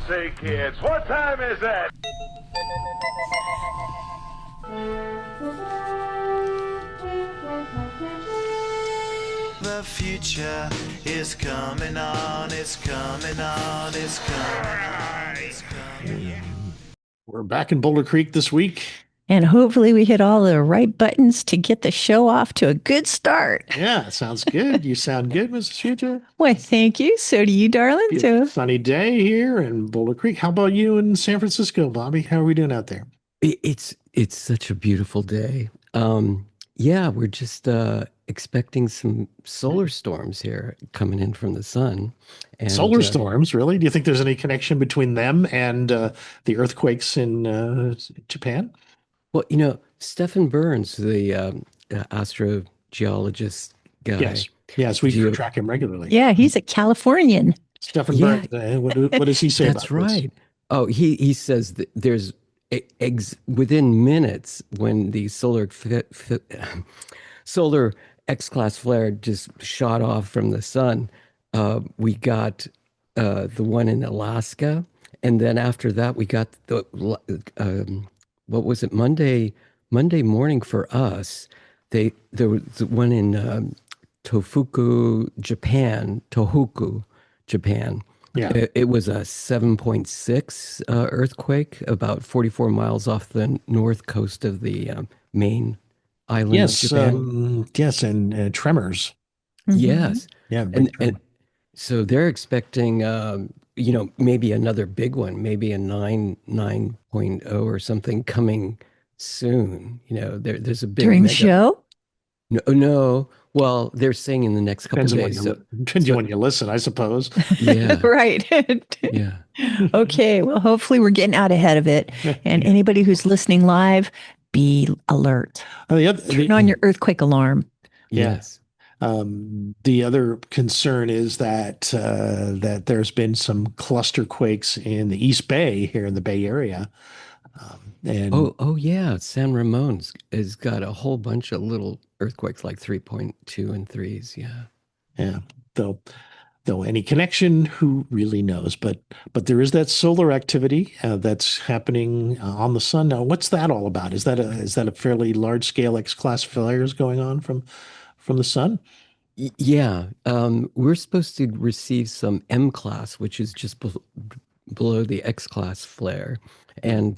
Say, kids, what time is it? The future is coming on, it's coming on, it's coming on, it's coming on. We're back in Boulder Creek this week. And hopefully we hit all the right buttons to get the show off to a good start. Yeah, sounds good. You sound good, Mrs. Future. Why, thank you. So do you, darling. So Sunny day here in Boulder Creek. How about you in San Francisco, Bobby? How are we doing out there? It's such a beautiful day. Yeah, we're just expecting some solar storms here coming in from the sun. And, Solar storms, really? Do you think there's any connection between them and the earthquakes in Japan? Well, Stefan Burns, the astro-geologist guy. Yes, we track him regularly. yeah, he's a Californian. Stefan Yeah. Burns, what does he say That's about this? right. Oh, he says that there's within minutes when the solar X-class flare just shot off from the sun, we got the one in Alaska, and then after that we got the what was it, Monday morning for us. There was one in Tohoku, Japan. Yeah. It was a 7.6 earthquake, about 44 miles off the north coast of the main island of Japan. Yes, and tremors. Yes. Yeah, big tremor. And so they're expecting, maybe another big one, maybe a 9.0 or something coming soon. There's a big During the mega- show? No. Well, they're saying in the next couple Depends of days. depends on when you listen, I suppose. Yeah. Right. Yeah. Okay. Well, hopefully we're getting out ahead of it. And anybody who's listening live, be alert. Turn on your earthquake alarm. Yes. The other concern is that there's been some cluster quakes in the East Bay here in the Bay Area. And Oh yeah, San Ramon's has got a whole bunch of little earthquakes, like 3.2 and 3s. Yeah. though any connection, who really knows? But there is that solar activity that's happening on the sun now. What's that all about? Is that a fairly large scale X-class flares going on from the sun? Yeah. We're supposed to receive some M class, which is just below the X class flare, and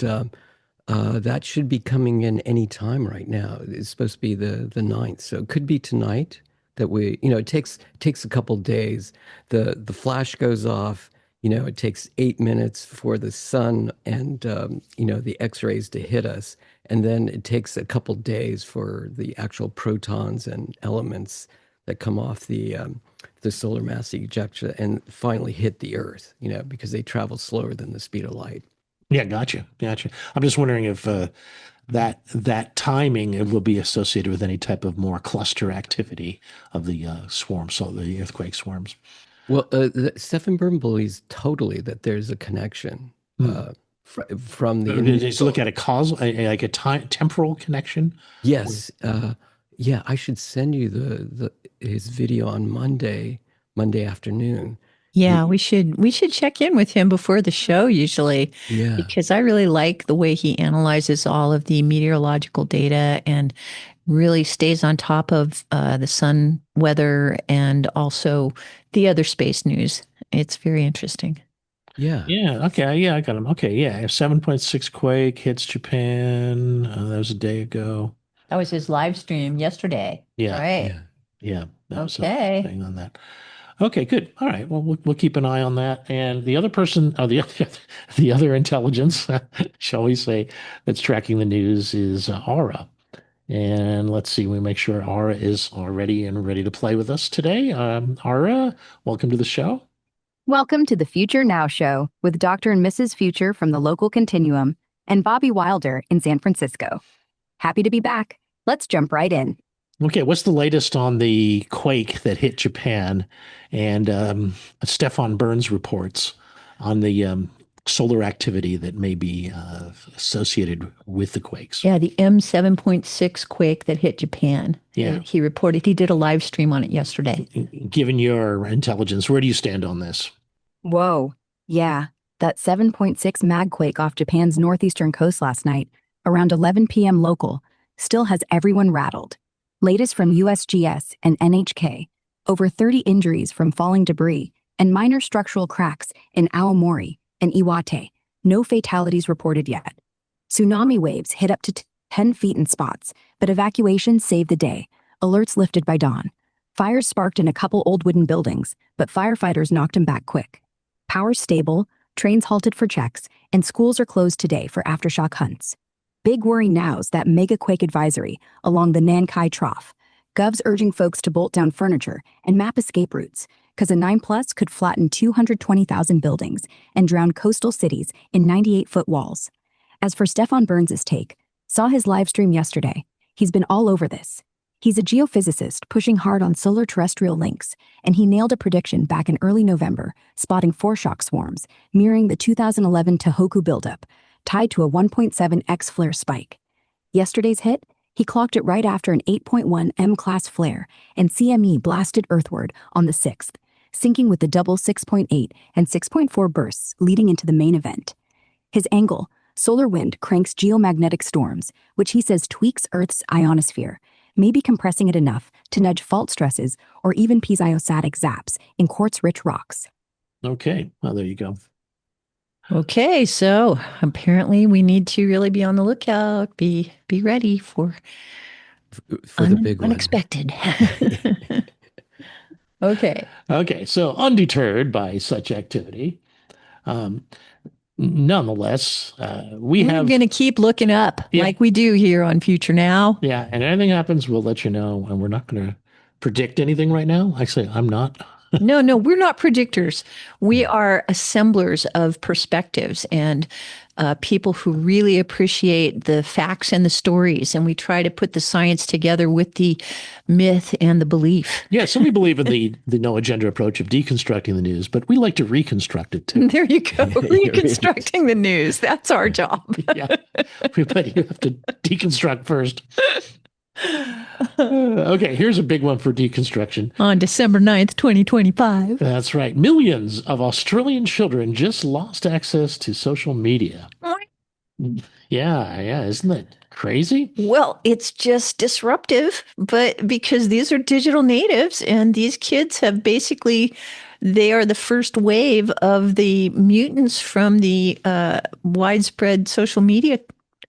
that should be coming in any time right now. It's supposed to be the 9th, so it could be tonight that it takes a couple days. The flash goes off. It takes 8 minutes for the sun and the X-rays to hit us, and then it takes a couple days for the actual protons and elements that come off the solar mass ejection and finally hit the Earth. Because they travel slower than the speed of light. Yeah, gotcha. I'm just wondering if that timing will be associated with any type of more cluster activity of the swarms, so the earthquake swarms. Well, Stefan Burns believes totally that there's a connection from the. Just look at a temporal connection. Yes. Yeah, I should send you his video on Monday afternoon. Yeah, we should check in with him before the show usually. Yeah. Because I really like the way he analyzes all of the meteorological data and really stays on top of the sun weather and also the other space news. It's very interesting. Yeah. Yeah. Okay. Yeah, I got him. Okay. Yeah. 7.6 quake hits Japan. That was a day ago. That was his live stream yesterday. Yeah. Right. Yeah. That was a Okay. thing on that. Okay, good. All right. Well, we'll keep an eye on that. And the other person, the other intelligence, shall we say, that's tracking the news is Aura. And let's see, we make sure Aura is all ready to play with us today. Aura, welcome to the show. Welcome to the Future Now Show with Dr. and Mrs. Future from the local Continuum and Bobby Wilder in San Francisco. Happy to be back. Let's jump right in. Okay, what's the latest on the quake that hit Japan and Stefan Burns reports on the solar activity that may be associated with the quakes? Yeah, the M7.6 quake that hit Japan. Yeah. He reported, he did a live stream on it yesterday. Given your intelligence, where do you stand on this? Whoa. Yeah. That 7.6 mag quake off Japan's northeastern coast last night, around 11 p.m. local, still has everyone rattled. Latest from USGS and NHK, over 30 injuries from falling debris and minor structural cracks in Aomori and Iwate. No fatalities reported yet. Tsunami waves hit up to 10 feet in spots, but evacuations saved the day. Alerts lifted by dawn. Fires sparked in a couple old wooden buildings, but firefighters knocked them back quick. Power stable, trains halted for checks, and schools are closed today for aftershock hunts. Big worry now's that mega quake advisory along the Nankai Trough. Gov's urging folks to bolt down furniture and map escape routes, because a 9+ could flatten 220,000 buildings and drown coastal cities in 98-foot walls. As for Stefan Burns' take, saw his live stream yesterday. He's been all over this. He's a geophysicist pushing hard on solar terrestrial links, and he nailed a prediction back in early November, spotting foreshock swarms, mirroring the 2011 Tohoku buildup, tied to a 1.7x flare spike. Yesterday's hit? He clocked it right after an 8.1 M-class flare, and CME blasted earthward on the 6th, syncing with the double 6.8 and 6.4 bursts leading into the main event. His angle, solar wind, cranks geomagnetic storms, which he says tweaks Earth's ionosphere, maybe compressing it enough to nudge fault stresses or even piezostatic zaps in quartz-rich rocks. Okay, well, there you go. Okay, so apparently we need to really be on the lookout, be ready for the big one. unexpected. Okay. Okay, so undeterred by such activity, nonetheless, we're going to keep looking up like we do here on Future Now. Yeah, and anything happens, we'll let you know, and we're not going to predict anything right now. Actually, I'm not. No, we're not predictors. We are assemblers of perspectives and people who really appreciate the facts and the stories. And we try to put the science together with the myth and the belief. Yeah, so we believe in the no agenda approach of deconstructing the news, but we like to reconstruct it too. There you go. Reconstructing the news. That's our job. Yeah, but you have to deconstruct first. Okay, here's a big one for deconstruction. On December 9th, 2025. That's right. Millions of Australian children just lost access to social media. Yeah, isn't that crazy? Well, it's just disruptive, but because these are digital natives and these kids have they are the first wave of the mutants from the widespread social media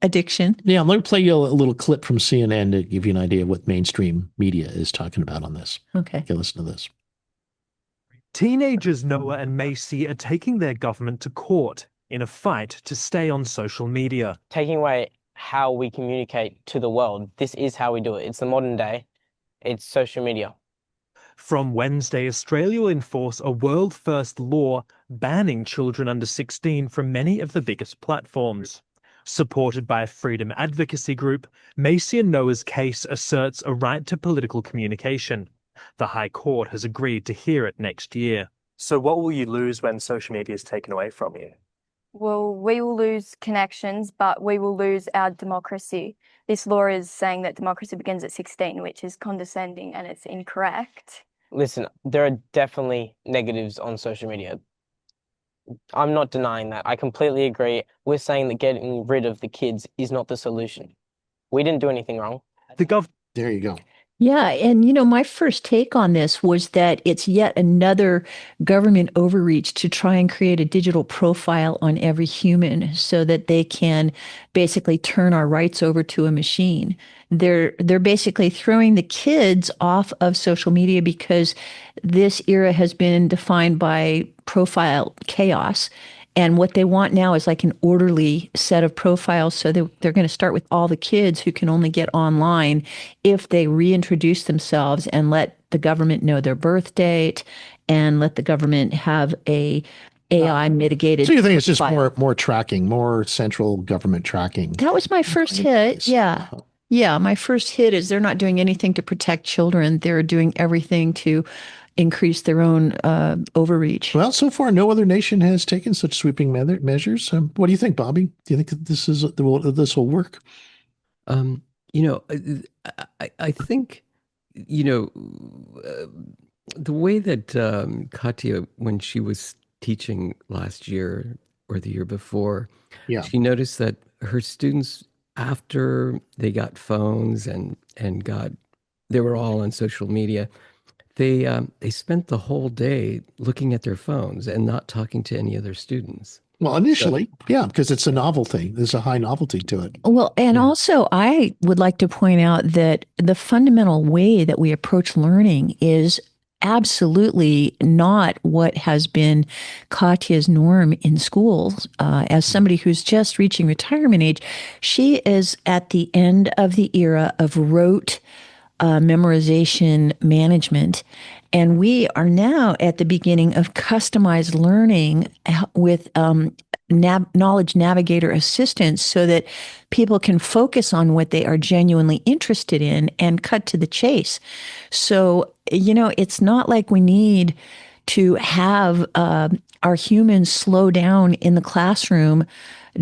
addiction. Yeah, let me play you a little clip from CNN to give you an idea of what mainstream media is talking about on this. Okay, listen to this. Teenagers Noah and Macy are taking their government to court in a fight to stay on social media. Taking away how we communicate to the world. This is how we do it. It's the modern day. It's social media. From Wednesday, Australia will enforce a world-first law banning children under 16 from many of the biggest platforms. Supported by a freedom advocacy group, Macy and Noah's case asserts a right to political communication. The High Court has agreed to hear it next year. So what will you lose when social media is taken away from you? Well, we will lose connections, but we will lose our democracy. This law is saying that democracy begins at 16, which is condescending and it's incorrect. Listen, there are definitely negatives on social media. I'm not denying that. I completely agree. We're saying that getting rid of the kids is not the solution. We didn't do anything wrong. There you go. Yeah. And, my first take on this was that it's yet another government overreach to try and create a digital profile on every human so that they can basically turn our rights over to a machine. They're basically throwing the kids off of social media because this era has been defined by profile chaos. And what they want now is like an orderly set of profiles. So they're going to start with all the kids who can only get online if they reintroduce themselves and let the government know their birth date and let the government have a AI mitigated. So you think it's just more tracking, more central government tracking? That was my first hit. Yeah. Yeah. My first hit is they're not doing anything to protect children. They're doing everything to increase their own overreach. Well, so far, no other nation has taken such sweeping measures. What do you think, Bobby? Do you think that this will work? I think, the way that Katya, when she was teaching last year, or the year before. Yeah. She noticed that her students, after they got phones and they were all on social media, they spent the whole day looking at their phones and not talking to any other students. Well, initially, yeah, because it's a novel thing. There's a high novelty to it. Well, and also I would like to point out that the fundamental way that we approach learning is absolutely not what has been Katya's norm in schools. As somebody who's just reaching retirement age, she is at the end of the era of rote memorization management. And we are now at the beginning of customized learning with knowledge navigator assistance so that people can focus on what they are genuinely interested in and cut to the chase. So, it's not like we need to have our humans slow down in the classroom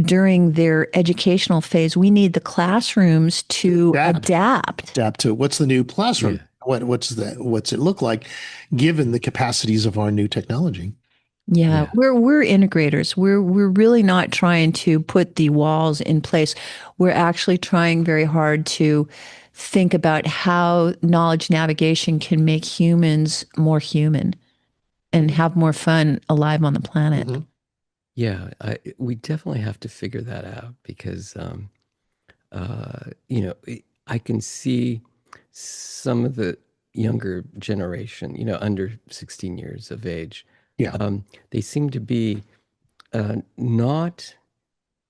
during their educational phase. We need the classrooms to adapt to what's the new classroom. Yeah. What's it look like given the capacities of our new technology? Yeah. We're integrators. We're really not trying to put the walls in place. We're actually trying very hard to think about how knowledge navigation can make humans more human and have more fun alive on the planet. Mm-hmm. Yeah, we definitely have to figure that out because, I can see some of the younger generation, under 16 years of age. Yeah. They seem to be not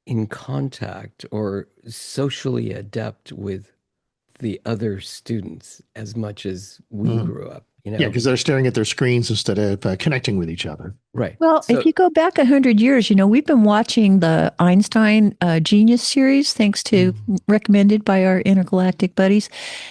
in contact or socially adept with the other students as much as we grew up. Yeah, because they're staring at their screens instead of connecting with each other. Right. Well, if you go back 100 years, we've been watching the Einstein Genius series, thanks to recommended by our intergalactic buddies.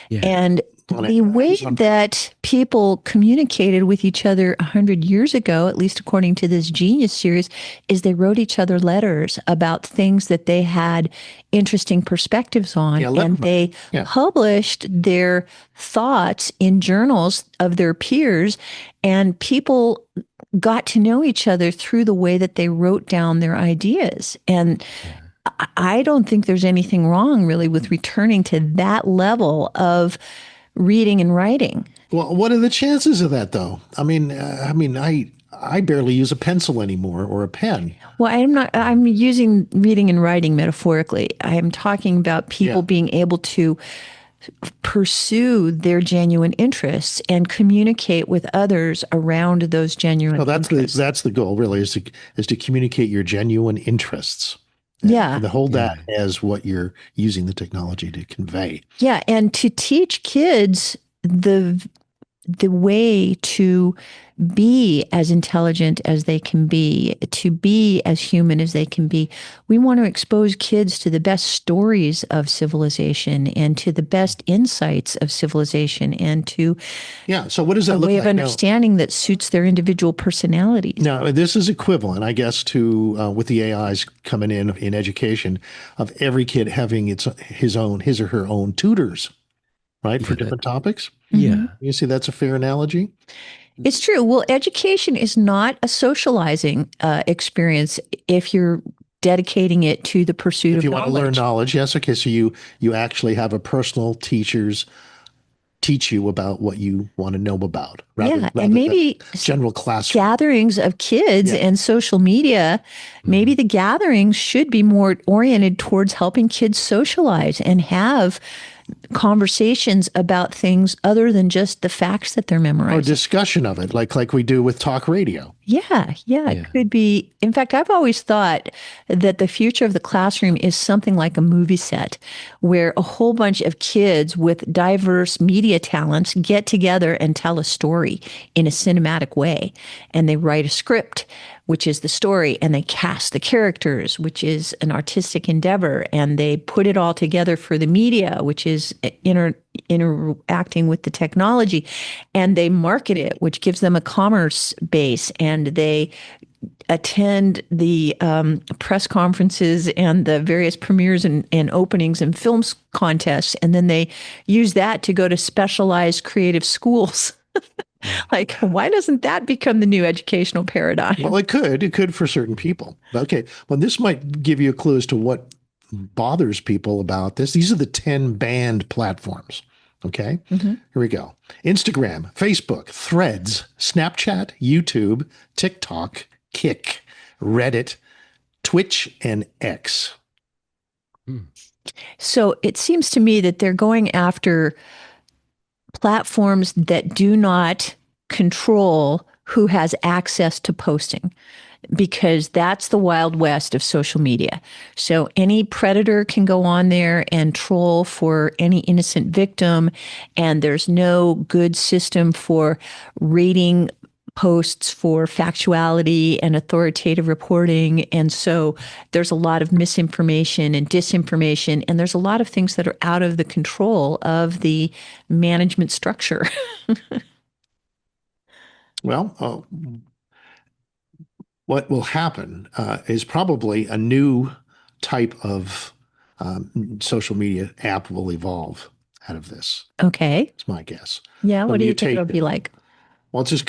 Yeah. And the way that people communicated with each other 100 years ago, at least according to this Genius series, is they wrote each other letters about things that they had interesting perspectives on. And they published their thoughts in journals of their peers, and people got to know each other through the way that they wrote down their ideas. And I don't think there's anything wrong really with returning to that level of reading and writing. Well, what are the chances of that, though? I barely use a pencil anymore or a pen. Well, I'm using reading and writing metaphorically. I am talking about people being able to pursue their genuine interests and communicate with others around those genuine interests. That's the goal, really, is to communicate your genuine interests. Yeah. And to hold that as what you're using the technology to convey. Yeah. And to teach kids the way to be as intelligent as they can be, to be as human as they can be. We want to expose kids to the best stories of civilization and to the best insights of civilization and to so what does that look like? A way of understanding that suits their individual personalities. Now, this is equivalent, I guess, to with the AIs coming in education, of every kid having his or her own tutors, right, for different topics. Yeah. You see, that's a fair analogy? It's true. Well, education is not a socializing experience if you're dedicating it to the pursuit of knowledge. If you want to learn knowledge, yes. Okay, so you actually have a personal teachers teach you about what you want to know about. Rather and maybe general class gatherings of kids and social media. Maybe the gatherings should be more oriented towards helping kids socialize and have conversations about things other than just the facts that they're memorizing. Or discussion of it, like we do with talk radio. Yeah, it could be. In fact, I've always thought that the future of the classroom is something like a movie set where a whole bunch of kids with diverse media talents get together and tell a story in a cinematic way. And they write a script, which is the story, and they cast the characters, which is an artistic endeavor, and they put it all together for the media, which is interacting with the technology, and they market it, which gives them a commerce base, and they attend the press conferences and the various premieres and openings and films contests, and then they use that to go to specialized creative schools. Like, why doesn't that become the new educational paradigm? Well, it could for certain people. Okay. Well, this might give you a clue as to what bothers people about this. These are the 10 banned platforms. Okay. Here we go. Instagram, Facebook, Threads, Snapchat, YouTube, TikTok, Kick, Reddit, Twitch, and X. So it seems to me that they're going after platforms that do not control who has access to posting, because that's the Wild West of social media. So any predator can go on there and troll for any innocent victim, and there's no good system for rating posts for factuality and authoritative reporting. And so there's a lot of misinformation and disinformation, and there's a lot of things that are out of the control of the management structure. Well, what will happen is probably a new type of social media app will evolve out of this. Okay. It's my guess. Yeah. What do you think mutate it'll be like? Well, it's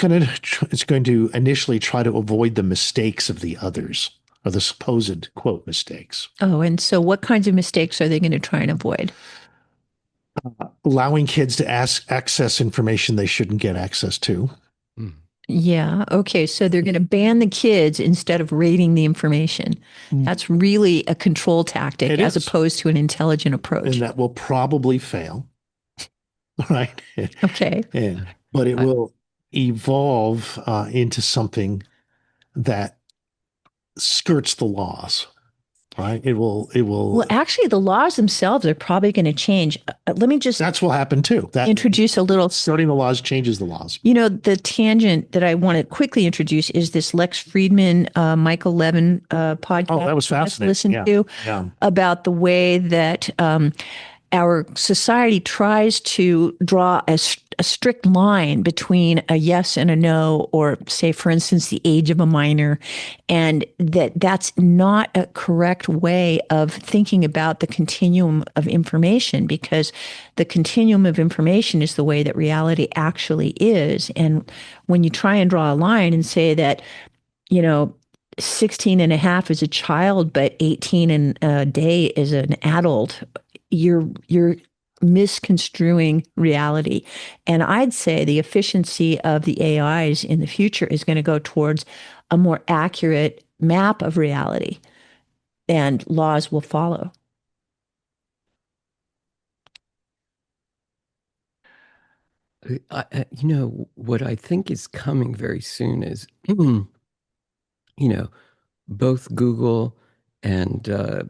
going to initially try to avoid the mistakes of the others, or the supposed quote mistakes. Oh, and so what kinds of mistakes are they going to try and avoid? Allowing kids to access information they shouldn't get access to. Yeah. Okay. So they're going to ban the kids instead of rating the information. That's really a control tactic as opposed to an intelligent approach. And that will probably fail. Right. Okay. But it will evolve into something that skirts the laws. Right. It will. Well, actually, the laws themselves are probably going to change. Let me just. That's what happened too. Introduce a little. Starting the laws changes the laws. You know, the tangent that I want to quickly introduce is this Lex Friedman, Michael Levin podcast. Oh, that was fascinating. Listen to about the way that our society tries to draw a strict line between a yes and a no, or say, for instance, the age of a minor, and that's not a correct way of thinking about the continuum of information, because the continuum of information is the way that reality actually is. And when you try and draw a line and say that, 16 and a half is a child, but 18 and a day is an adult, you're misconstruing reality. And I'd say the efficiency of the AIs in the future is going to go towards a more accurate map of reality, and laws will follow. What I think is coming very soon is, both Google and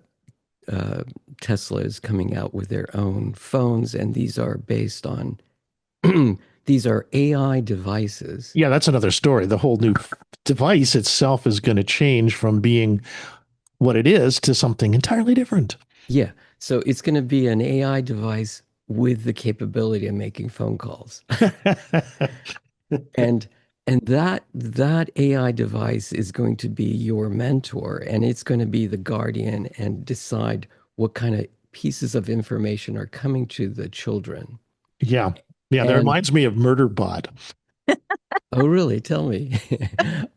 Tesla is coming out with their own phones, and these are based on these are AI devices. Yeah, that's another story. The whole new device itself is going to change from being what it is to something entirely different. Yeah, so it's going to be an AI device with the capability of making phone calls. and that AI device is going to be your mentor, and it's going to be the guardian and decide what kind of pieces of information are coming to the children. Yeah. That reminds me of Murderbot. Oh, really? Tell me.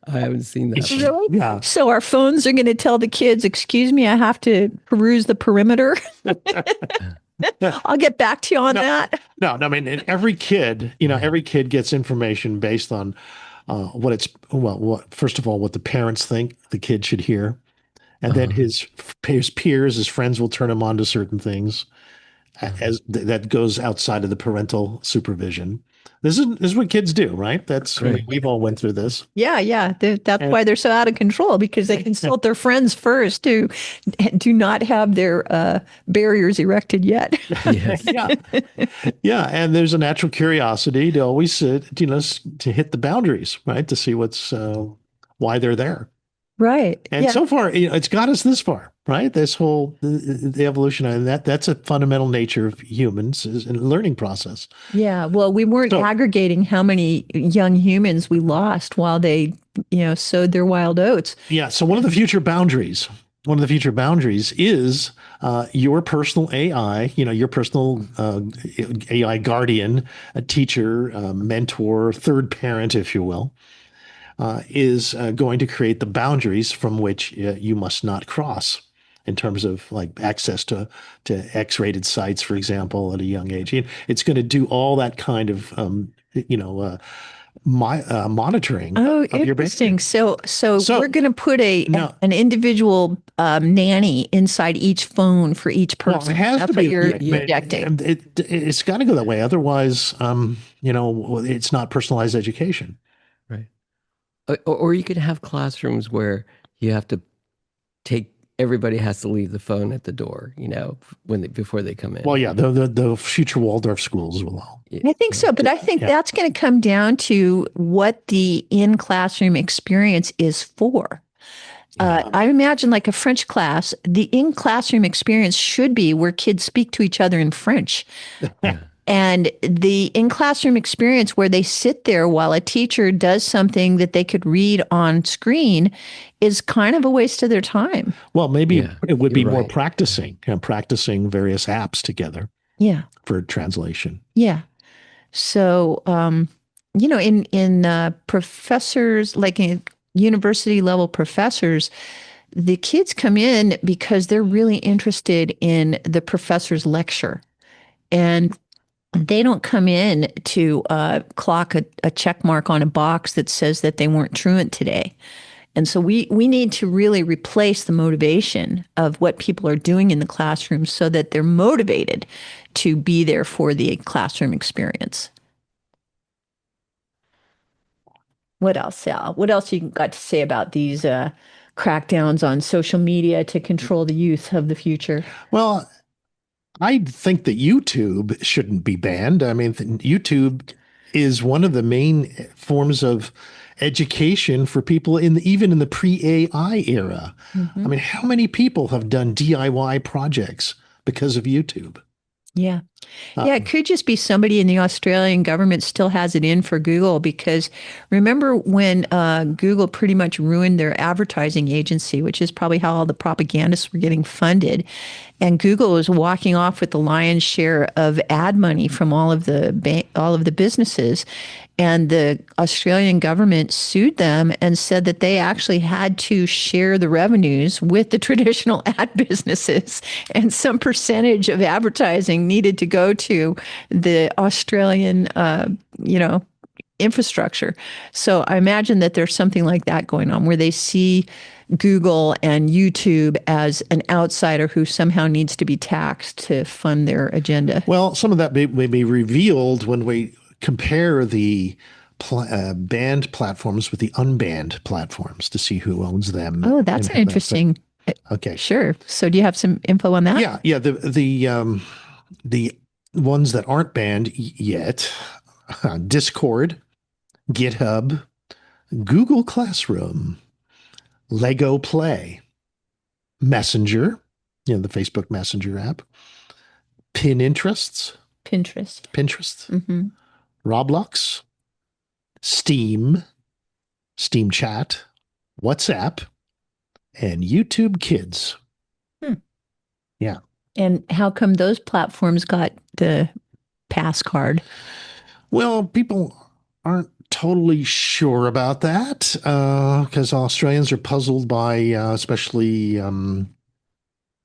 I haven't seen that. Really? Yeah. So our phones are going to tell the kids, excuse me, I have to peruse the perimeter. I'll get back to you on that. No, I mean, every kid gets information based on first of all, what the parents think the kid should hear. And then his peers, his friends will turn him on to certain things as that goes outside of the parental supervision. This is what kids do, right? That's right. We've all went through this. Yeah. That's why they're so out of control, because they consult their friends first who do not have their barriers erected yet. Yes. Yeah. And there's a natural curiosity to always, to hit the boundaries, right? To see why they're there. Right. And so far, it's got us this far, right? This whole, the evolution, and that's a fundamental nature of humans, is a learning process. Yeah. Well, we weren't aggregating how many young humans we lost while they, sowed their wild oats. Yeah. So one of the future boundaries one of the future boundaries is your personal AI, your personal AI guardian, a teacher, mentor, third parent, if you will, is going to create the boundaries from which you must not cross in terms of like access to X-rated sites, for example, at a young age. It's going to do all that kind of monitoring Oh, of your interesting. behavior. So So- we're going to put No. an individual nanny inside each phone for each Well, person. it has That's to what be. you're yeah, projecting. It's got to go that way. Otherwise, it's not personalized education. Right. Or you could have classrooms where you have to everybody has to leave the phone at the door, before they come in. Well, yeah, the future Waldorf schools will all. I think so, but I think Yeah. that's going to come down to what the in-classroom experience is for. I imagine like a French class, the in-classroom experience should be where kids speak to each other in French. Yeah. And the in-classroom experience where they sit there while a teacher does something that they could read on screen is kind of a waste of their time. Well, maybe Yeah, it would be you're more right. practicing various apps together Yeah. for translation. Yeah. So, in professors, like in university level professors, the kids come in because they're really interested in the professor's lecture. And they don't come in to clock a check mark on a box that says that they weren't truant today. And so we need to really replace the motivation of what people are doing in the classroom so that they're motivated to be there for the classroom experience. What else, Sal? What else you got to say about these crackdowns on social media to control the youth of the future? Well, I think that YouTube shouldn't be banned. I mean, YouTube is one of the main forms of education for people even in the pre-AI era. Mm-hmm. I mean, how many people have done DIY projects because of YouTube? Yeah. Yeah, it could just be somebody in the Australian government still has it in for Google, because remember when Google pretty much ruined their advertising agency, which is probably how all the propagandists were getting funded. And Google was walking off with the lion's share of ad money from all of the businesses. And the Australian government sued them and said that they actually had to share the revenues with the traditional ad businesses, and some percentage of advertising needed to go to the Australian, infrastructure. So I imagine that there's something like that going on where they see Google and YouTube as an outsider who somehow needs to be taxed to fund their agenda. Well, some of that may be revealed when we compare the banned platforms with the unbanned platforms to see who owns them. Oh, that's an interesting. Okay. Sure. So do you have some info on that? Yeah. The ones that aren't banned yet: Discord, GitHub, Google Classroom, Lego Play, Messenger, the Facebook Messenger app, Pinterest, Mm-hmm. Roblox, Steam Chat, WhatsApp, and YouTube Kids. Yeah. And how come those platforms got the pass card? Well, people aren't totally sure about that because Australians are puzzled by especially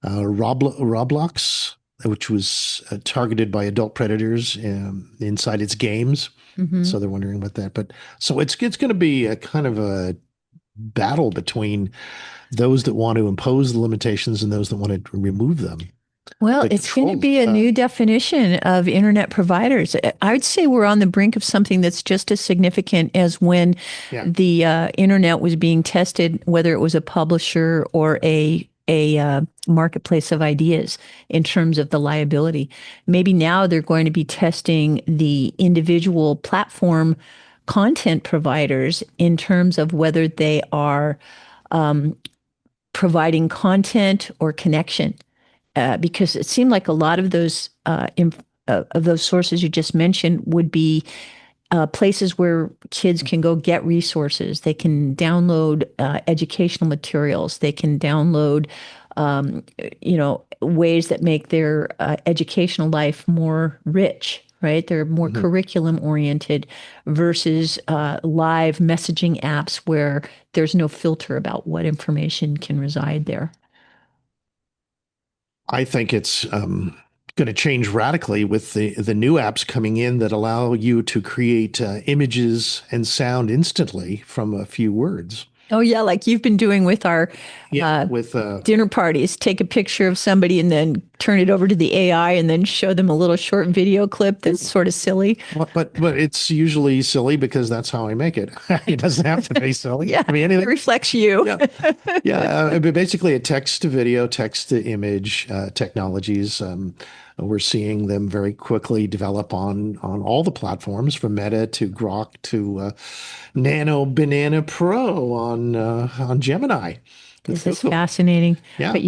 Roblox, which was targeted by adult predators inside its games. Mm-hmm. So they're wondering about that. But so it's going to be a kind of a battle between those that want to impose the limitations and those that want to remove them. Well, it's going to be a new definition of internet providers. I would say we're on the brink of something that's just as significant as when the internet was being tested, whether it was a publisher or a marketplace of ideas in terms of the liability. Maybe now they're going to be testing the individual platform content providers in terms of whether they are providing content or connection. Because it seemed like a lot of those sources you just mentioned would be places where kids can go get resources. They can download educational materials. They can download, ways that make their educational life more rich, right? They're more curriculum oriented versus live messaging apps where there's no filter about what information can reside there. I think it's going to change radically with the new apps coming in that allow you to create images and sound instantly from a few words. Oh, yeah, like you've been doing with our with dinner parties. Take a picture of somebody and then turn it over to the AI and then show them a little short video clip that's sort of silly. But it's usually silly because that's how I make it. It doesn't have to be silly. Yeah, I mean, anything. It reflects you. But basically a text to video, text to image technologies. We're seeing them very quickly develop on all the platforms, from Meta to Grok to Nano Banana Pro on Gemini. This is fascinating. Yeah. But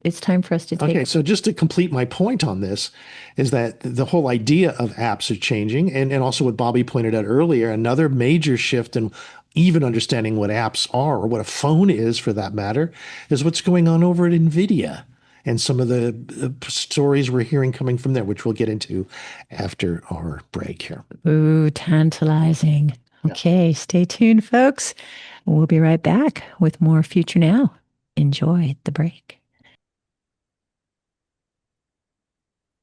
it's time for us to take. Okay, so just to complete my point on this is that the whole idea of apps are changing, and also what Bobby pointed out earlier, another major shift in even understanding what apps are, or what a phone is for that matter, is what's going on over at NVIDIA and some of the stories we're hearing coming from there, which we'll get into after our break here. Ooh, tantalizing. Okay, stay tuned, folks. We'll be right back with more Future Now. Enjoy the break.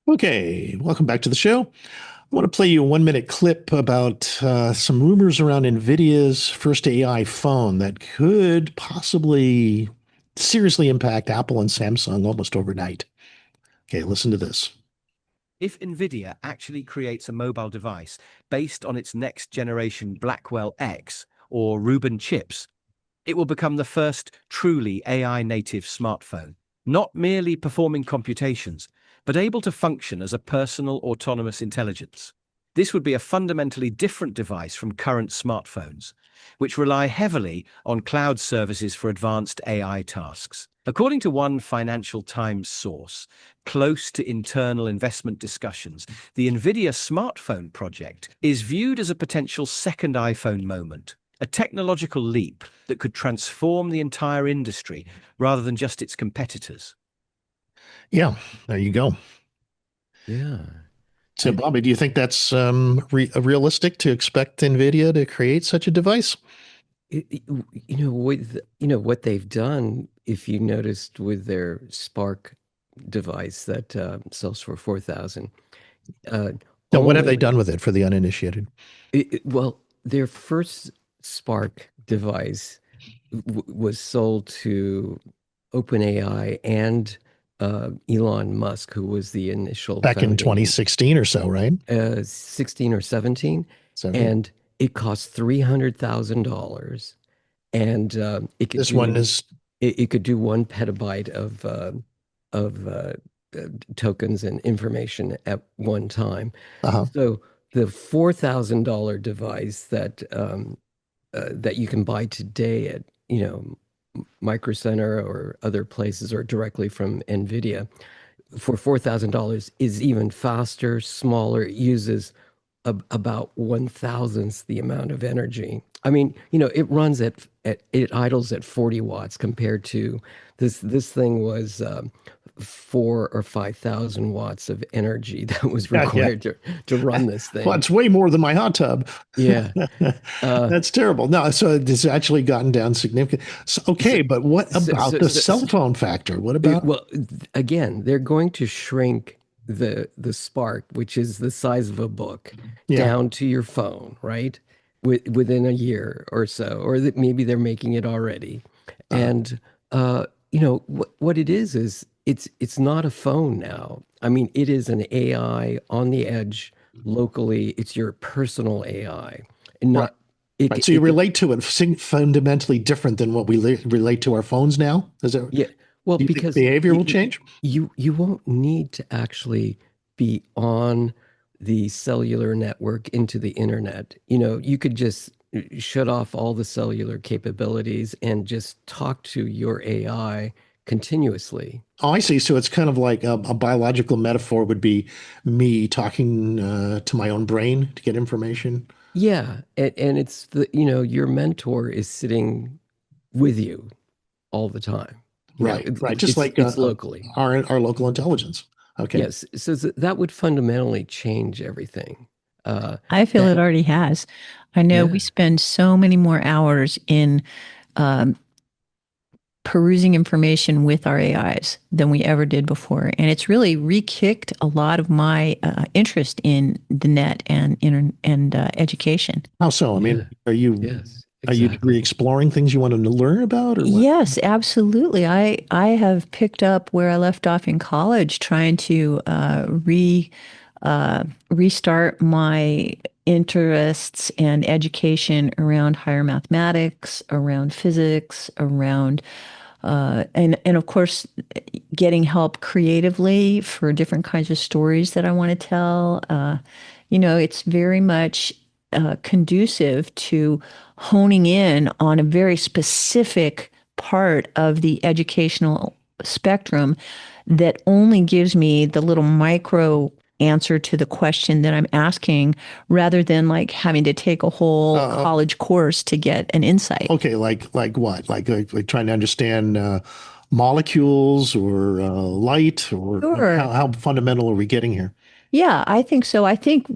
Okay, welcome back to the show. I want to play you a 1-minute clip about some rumors around NVIDIA's first AI phone that could possibly seriously impact Apple and Samsung almost overnight. Okay, listen to this. If NVIDIA actually creates a mobile device based on its next generation Blackwell X or Rubin chips, it will become the first truly AI native smartphone, not merely performing computations, but able to function as a personal autonomous intelligence. This would be a fundamentally different device from current smartphones, which rely heavily on cloud services for advanced AI tasks. According to one Financial Times source, close to internal investment discussions, the NVIDIA smartphone project is viewed as a potential second iPhone moment, a technological leap that could transform the entire industry rather than just its competitors. Yeah, there you go. Yeah. So, Bobby, do you think that's realistic to expect NVIDIA to create such a device? What they've done, if you noticed with their Spark device that sells for $4,000. Now, what have they done with it for the uninitiated? Well, their first Spark device was sold to OpenAI and Elon Musk, who was the initial back in 2016 or so, right? 16 or 17. And it cost $300,000. And it could do 1 petabyte of tokens and information at one time. So the $4,000 device that you can buy today at Micro Center or other places, or directly from NVIDIA, for $4,000 is even faster, smaller. It uses about 1,000th the amount of energy. I mean, it runs it idles at 40 watts compared to this thing was 4,000 or 5,000 watts of energy that was required to run this thing. Well, it's way more than my hot tub. Yeah. That's terrible. No, so it's actually gotten down significant. So, okay, but what about the cell phone factor? What about? Well, again, they're going to shrink the Spark, which is the size of a book, down to your phone, right? Within a year or so, or maybe they're making it already. And what it is it's not a phone now. I mean, it is an AI on the edge locally. It's your personal AI, and not. So you relate to it fundamentally different than what we relate to our phones now? Is it? Yeah. Well, because behavior will change. You won't need to actually be on the cellular network into the internet. You could just shut off all the cellular capabilities and just talk to your AI continuously. Oh, I see. So it's kind of like a biological metaphor would be me talking to my own brain to get information. Yeah, and it's your mentor is sitting with you all the time. Right. Just like it's locally. Our local intelligence. Okay. Yes, so that would fundamentally change everything. I feel it already has. I know we Yeah. spend so many more hours in perusing information with our AIs than we ever did before. And it's really re-kicked a lot of my interest in the net and education. How so? I mean, are you re-exploring things you wanted to learn about, or what? Yes, absolutely. I have picked up where I left off in college, trying to restart my interests and education around higher mathematics, around physics, around and of course getting help creatively for different kinds of stories that I want to tell. It's very much conducive to honing in on a very specific part of the educational spectrum that only gives me the little micro answer to the question that I'm asking, rather than like having to take a whole college course to get an insight. Okay, like what? Like trying to understand molecules or light, or Sure. how fundamental are we getting here? Yeah, I think so. I think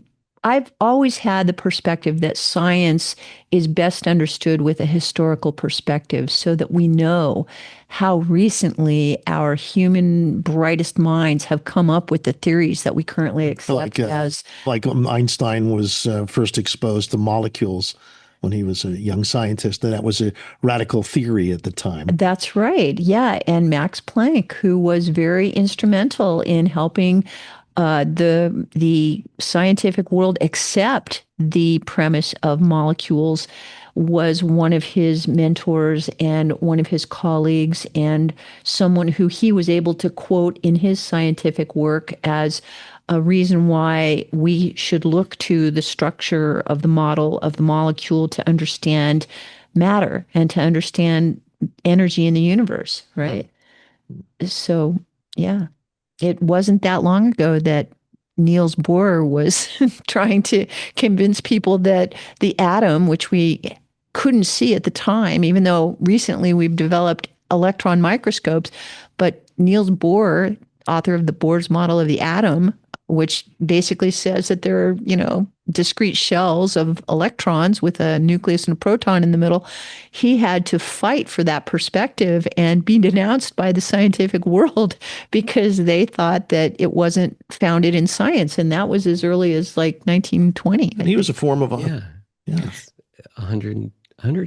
I've always had the perspective that science is best understood with a historical perspective, so that we know how recently our human brightest minds have come up with the theories that we currently accept as. Like Einstein was first exposed to molecules when he was a young scientist, and that was a radical theory at the time. That's right. Yeah. And Max Planck, who was very instrumental in helping the scientific world accept the premise of molecules, was one of his mentors and one of his colleagues, and someone who he was able to quote in his scientific work as a reason why we should look to the structure of the model of the molecule to understand matter and to understand energy in the universe, right? So, yeah. It wasn't that long ago that Niels Bohr was trying to convince people that the atom, which we couldn't see at the time, even though recently we've developed electron microscopes, but Niels Bohr, author of the Bohr's model of the atom, which basically says that there are, discrete shells of electrons with a nucleus and a proton in the middle. He had to fight for that perspective and be denounced by the scientific world because they thought that it wasn't founded in science. And that was as early as like 1920. And he was a form of It's 100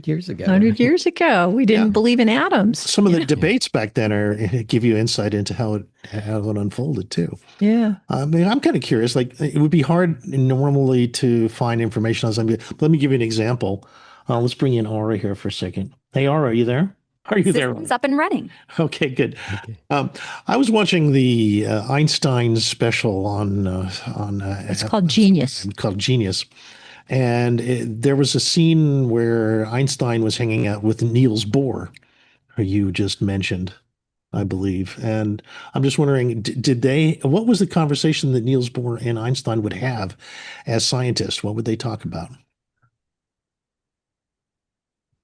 years ago. 100 years ago, we didn't believe in atoms. Some of the debates back then give you insight into how it unfolded too. Yeah. I mean, I'm kind of curious. Like, it would be hard normally to find information on something. Let me give you an example. Let's bring in Aura here for a second. Hey, Aura, are you there? Are you there? System's up and running. Okay, good. Okay. I was watching the Einstein special on it's called Genius. Called Genius. And there was a scene where Einstein was hanging out with Niels Bohr, who you just mentioned, I believe. And I'm just wondering, what was the conversation that Niels Bohr and Einstein would have as scientists? What would they talk about?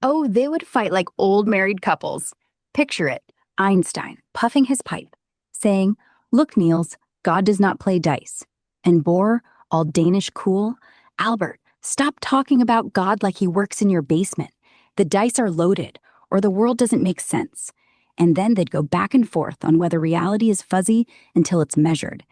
Oh, they would fight like old married couples. Picture it, Einstein puffing his pipe, saying, "Look, Niels, God does not play dice." And Bohr, all Danish cool, "Albert, stop talking about God like he works in your basement. The dice are loaded, or the world doesn't make sense." And then they'd go back and forth on whether reality is fuzzy until it's measured.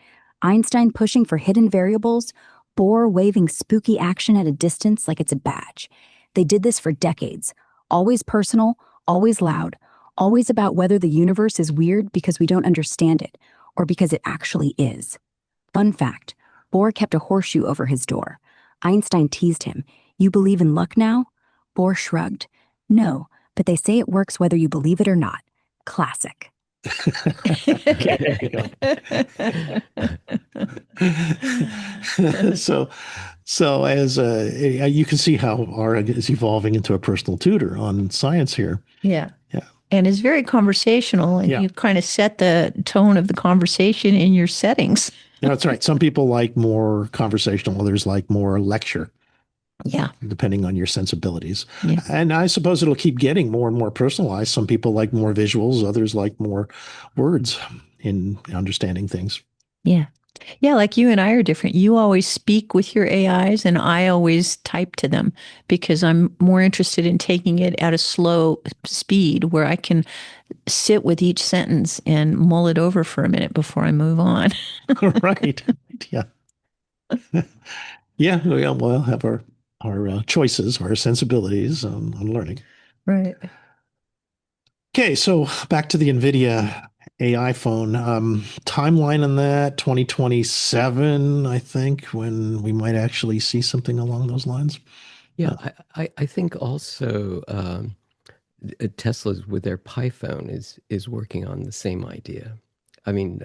Einstein pushing for hidden variables, Bohr waving spooky action at a distance like it's a badge. They did this for decades, always personal, always loud, always about whether the universe is weird because we don't understand it, or because it actually is. Fun fact, Bohr kept a horseshoe over his door. Einstein teased him, "You believe in luck now?" Bohr shrugged. "No, but they say it works whether you believe it or not." Classic. So as you can see how Aura is evolving into a personal tutor on science here. Yeah. And it's very conversational, and you kind of set the tone of the conversation in your settings. That's right. Some people like more conversational, others like more lecture. Yeah. depending on your sensibilities. Yeah. And I suppose it'll keep getting more and more personalized. Some people like more visuals, others like more words in understanding things. Yeah. Yeah, like you and I are different. You always speak with your AIs, and I always type to them because I'm more interested in taking it at a slow speed where I can sit with each sentence and mull it over for a minute before I move on. Right. Yeah. Yeah. We'll have our choices, our sensibilities on learning. Right. Okay, so back to the NVIDIA AI phone. Timeline on that, 2027, I think, when we might actually see something along those lines. Yeah, I think also Tesla's with their Pi phone is working on the same idea. I mean,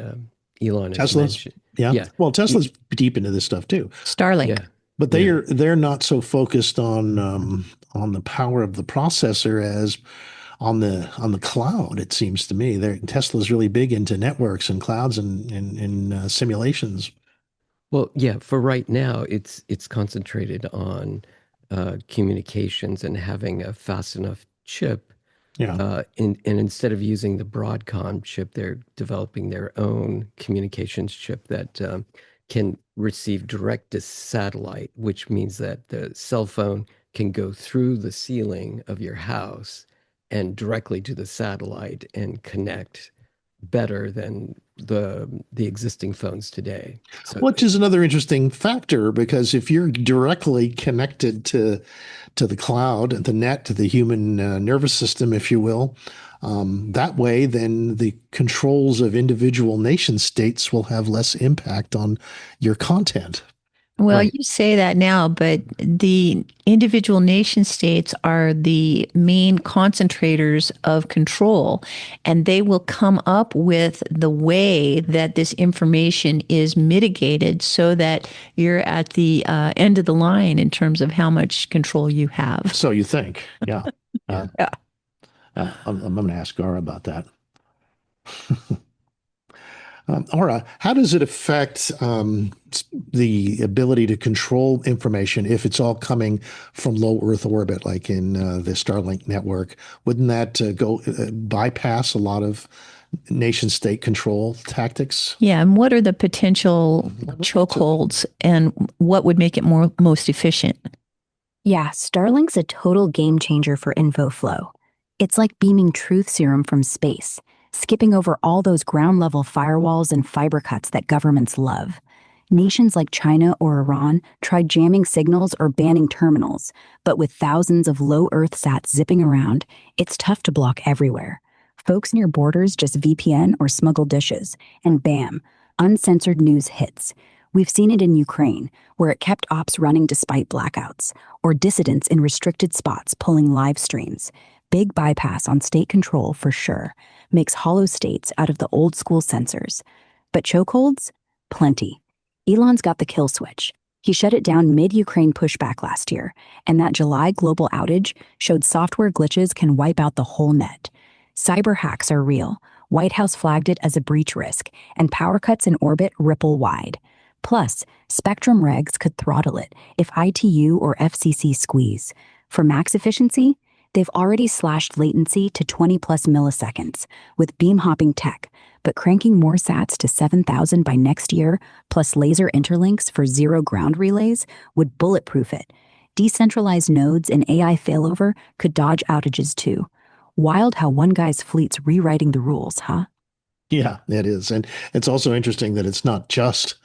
Elon has Tesla's, mentioned. yeah. Well, Tesla's deep into this stuff too. Starlink. Yeah. But they're not so focused on the power of the processor as on the cloud. It seems to me, Tesla's really big into networks and clouds and simulations. Well, yeah, for right now, it's concentrated on communications and having a fast enough chip. Yeah. And instead of using the Broadcom chip, they're developing their own communications chip that can receive direct to satellite, which means that the cell phone can go through the ceiling of your house and directly to the satellite and connect better than the existing phones today. So, Which is another interesting factor, because if you're directly connected to the cloud, the net, to the human nervous system, if you will, that way, then the controls of individual nation states will have less impact on your content. Well, Right. you say that now, but the individual nation states are the main concentrators of control, and they will come up with the way that this information is mitigated so that you're at the end of the line in terms of how much control you have. So you think, yeah. Yeah. I'm going to ask Gara about that. Aura, how does it affect the ability to control information if it's all coming from low Earth orbit, like in the Starlink network? Wouldn't that bypass a lot of nation-state control tactics? Yeah, and what are the potential chokeholds, and what would make it most efficient? Yeah, Starlink's a total game changer for info flow. It's like beaming truth serum from space, skipping over all those ground-level firewalls and fiber cuts that governments love. Nations like China or Iran tried jamming signals or banning terminals, but with thousands of low Earth sats zipping around, it's tough to block everywhere. Folks near borders just VPN or smuggle dishes, and bam, uncensored news hits. We've seen it in Ukraine, where it kept ops running despite blackouts, or dissidents in restricted spots pulling live streams. Big bypass on state control for sure. Makes hollow states out of the old school censors. But chokeholds? Plenty. Elon's got the kill switch. He shut it down mid-Ukraine pushback last year, and that July global outage showed software glitches can wipe out the whole net. Cyber hacks are real. White House flagged it as a breach risk, and power cuts in orbit ripple wide. Plus, Spectrum regs could throttle it if ITU or FCC squeeze. For max efficiency, they've already slashed latency to 20 plus milliseconds with beam hopping tech, but cranking more sats to 7,000 by next year, plus laser interlinks for zero ground relays, would bulletproof it. Decentralized nodes and AI failover could dodge outages too. Wild how one guy's fleet's rewriting the rules, huh? Yeah, it is. And it's also interesting that it's not just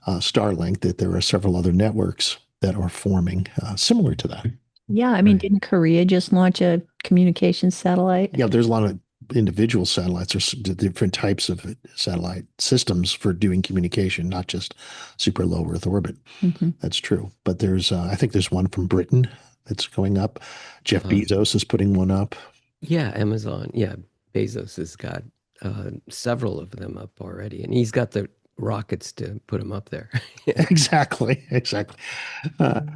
Starlink, that there are several other networks that are forming similar to that. Yeah, I mean, didn't Korea just launch a communications satellite? Yeah, there's a lot of individual satellites or different types of satellite systems for doing communication, not just super low Earth orbit. Mm-hmm. That's true. But there's, I think there's one from Britain that's going up. Jeff Bezos is putting one up. Yeah, Amazon. Yeah, Bezos has got several of them up already, and he's got the rockets to put them up there. Exactly.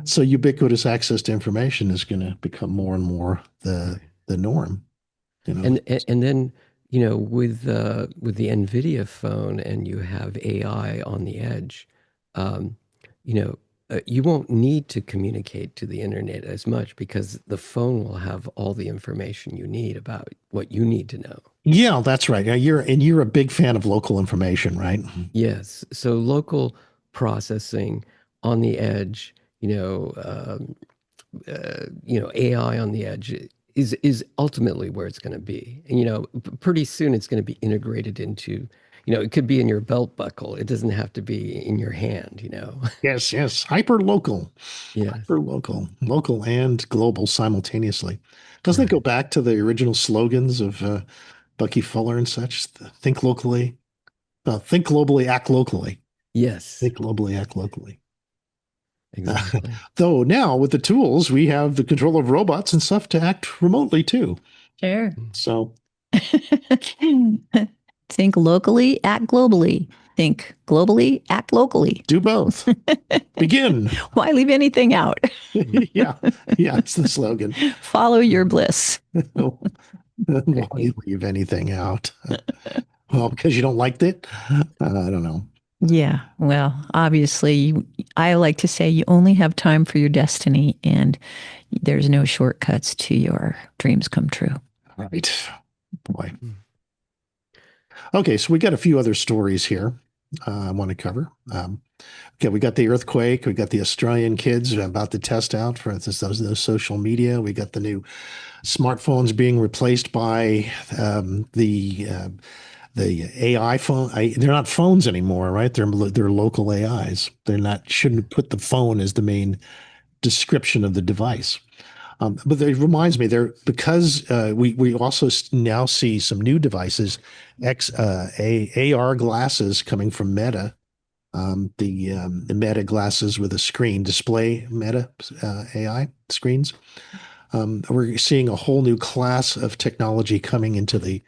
So ubiquitous access to information is going to become more and more the norm. You know? And then, you know, with the NVIDIA phone, and you have AI on the edge, you know, you won't need to communicate to the internet as much because the phone will have all the information you need about what you need to know. Yeah, that's right. You're a big fan of local information, right? Yes. So local processing on the edge, AI on the edge is ultimately where it's going to be. And, pretty soon it's going to be integrated into, it could be in your belt buckle. It doesn't have to be in your hand, Yes. Hyper local. Yes. Hyper local. Local and global simultaneously. Doesn't it go back to the original slogans of Bucky Fuller and such? Think locally. Think globally, act locally. Yes. Think globally, act locally. Exactly. Though now with the tools, we have the control of robots and stuff to act remotely too. Sure. So think locally, act globally. Think globally, act locally. Do both. Begin. Why leave anything out? Yeah, it's the slogan. Follow your bliss. Why leave anything out? Well, because you don't like it? I don't know. Yeah, well, obviously, I like to say you only have time for your destiny, and there's no shortcuts to your dreams come true. Right. Boy. Okay, so we got a few other stories here I want to cover. Okay, we got the earthquake. We got the Australian kids about to test out, for instance, those social media. We got the new smartphones being replaced by the AI phone. They're not phones anymore, right? They're local AIs. Shouldn't put the phone as the main description of the device. But it reminds me because we also now see some new devices, AR glasses coming from Meta, the Meta glasses with a screen display Meta AI screens. We're seeing a whole new class of technology coming into the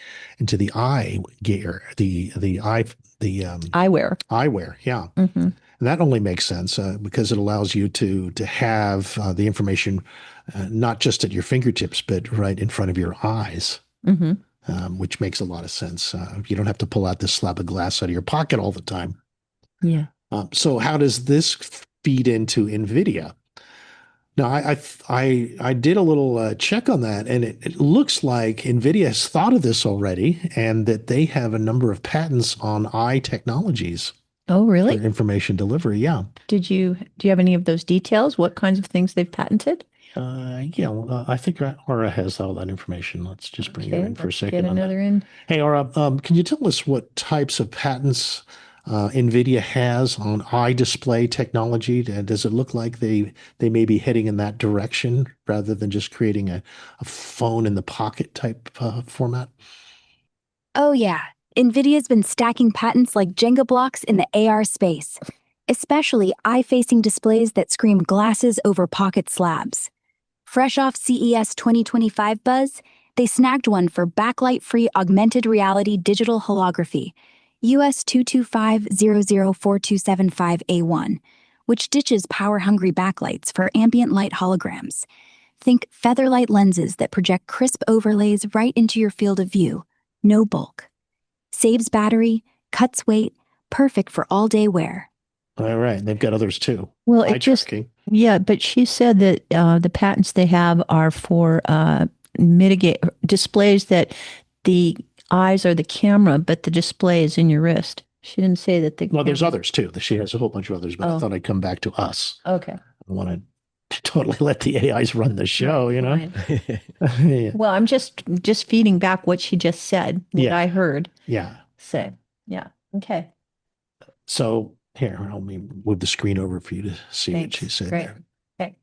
eye gear, the eyewear. Eyewear, yeah. Mm-hmm. And that only makes sense because it allows you to have the information not just at your fingertips, but right in front of your eyes, which makes a lot of sense. You don't have to pull out this slab of glass out of your pocket all the time. Yeah. So how does this feed into NVIDIA? Now, I did a little check on that, and it looks like NVIDIA has thought of this already, and that they have a number of patents on eye technologies. Oh, really? For information delivery, yeah. Do you have any of those details? What kinds of things they've patented? I think Aura has all that information. Let's just bring her in for a second. Get another in. Hey, Aura, can you tell us what types of patents NVIDIA has on eye display technology? Does it look like they may be heading in that direction rather than just creating a phone in the pocket type format? Oh yeah, NVIDIA's been stacking patents like Jenga blocks in the AR space, especially eye-facing displays that scream glasses over pocket slabs. Fresh off CES 2025 buzz, they snagged one for backlight-free augmented reality digital holography, US 225004275A1, which ditches power-hungry backlights for ambient light holograms. Think featherlight lenses that project crisp overlays right into your field of view. No bulk. Saves battery, cuts weight, perfect for all-day wear. All right. They've got others too. Well, Yeah, but she said that the patents they have are for mitigate displays that the eyes are the camera, but the display is in your wrist. She didn't say that the. Well, there's others too. She has a whole bunch of others, but I thought I'd come back to us. Okay. I want to totally let the AIs run the show, Yeah. Yeah. Well, I'm just feeding back what she just said, what I heard. Yeah. Say. Yeah. Okay. So here, let me move the screen over for you to see what she said Great. there. Okay.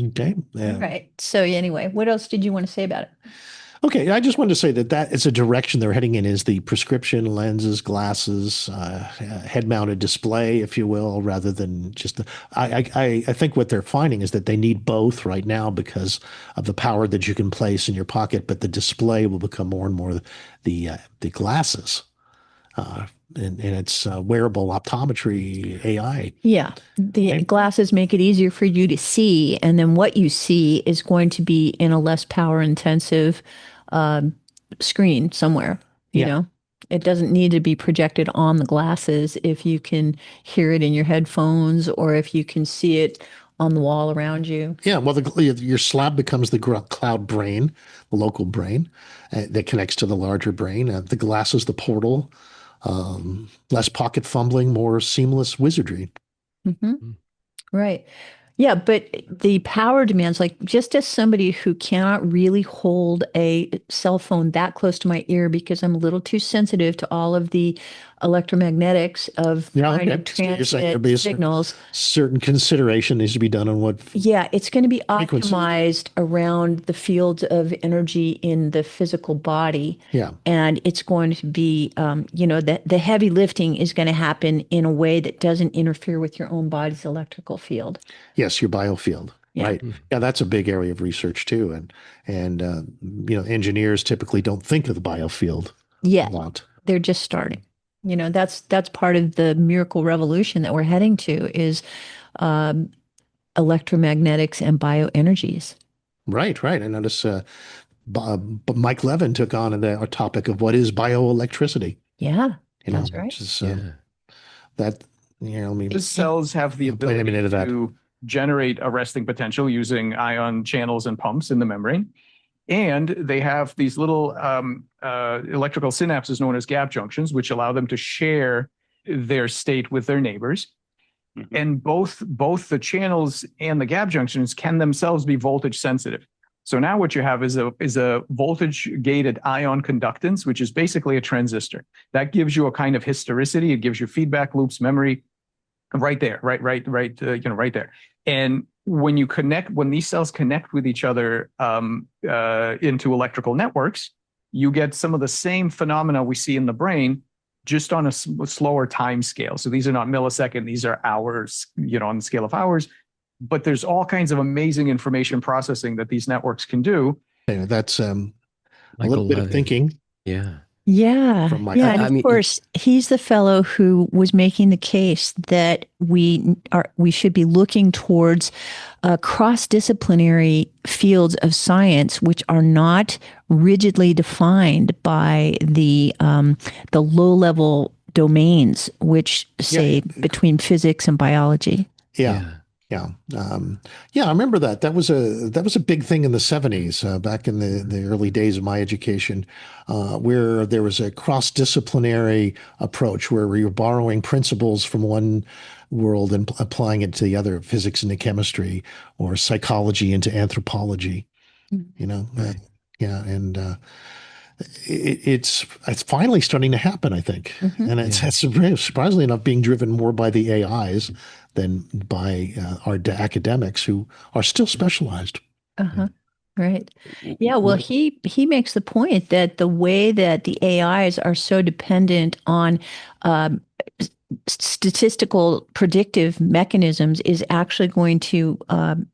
Okay. All right. So anyway, what else did you want to say about it? Okay, I just wanted to say that is a direction they're heading in, is the prescription lenses, glasses, head-mounted display, if you will, rather than just I think what they're finding is that they need both right now because of the power that you can place in your pocket, but the display will become more and more the glasses. And it's wearable optometry AI. Yeah. The glasses make it easier for you to see. And then what you see is going to be in a less power intensive screen somewhere, you know? It doesn't need to be projected on the glasses if you can hear it in your headphones or if you can see it on the wall around you. Yeah, well, your slab becomes the cloud brain, the local brain that connects to the larger brain. The glass is the portal. Less pocket fumbling, more seamless wizardry. Right. Yeah, but the power demands, like just as somebody who cannot really hold a cell phone that close to my ear because I'm a little too sensitive to all of the electromagnetics of trying to So you're saying there'd be transmit signals. certain consideration needs to be done on what. Yeah, it's going to be frequency. optimized around the fields of energy in the physical body. Yeah. And it's going to be, the heavy lifting is going to happen in a way that doesn't interfere with your own body's electrical field. Yes, your biofield. Yeah. Right. Yeah, that's a big area of research too. And engineers typically don't think of the biofield Yeah. a lot. They're just starting. That's part of the miracle revolution that we're heading to is electromagnetics and bioenergies. Right. I notice Mike Levin took on our topic of what is bioelectricity. Yeah, that's right. Which is, that, The cells have the ability to generate a resting potential using ion channels and pumps in the membrane. And they have these little electrical synapses known as gap junctions, which allow them to share their state with their neighbors. And both the channels and the gap junctions can themselves be voltage sensitive. So now what you have is a voltage gated ion conductance, which is basically a transistor. That gives you a kind of historicity. It gives you feedback loops, memory, right there, right there. And when these cells connect with each other into electrical networks, you get some of the same phenomena we see in the brain, just on a slower time scale. So these are not millisecond, these are hours, on the scale of hours. But there's all kinds of amazing information processing that these networks can do. That's a little bit of thinking. Yeah. Yeah. And of course, he's the fellow who was making the case that we should be looking towards cross-disciplinary fields of science, which are not rigidly defined by the low-level domains, which say between physics and biology. Yeah. I remember that. That was a big thing in the 70s, back in the early days of my education, where there was a cross-disciplinary approach where we were borrowing principles from one world and applying it to the other, physics into chemistry or psychology into anthropology. It's finally starting to happen, I think. And it's surprisingly enough being driven more by the AIs than by our academics who are still specialized. Right. Yeah. Well, he makes the point that the way that the AIs are so dependent on statistical predictive mechanisms is actually going to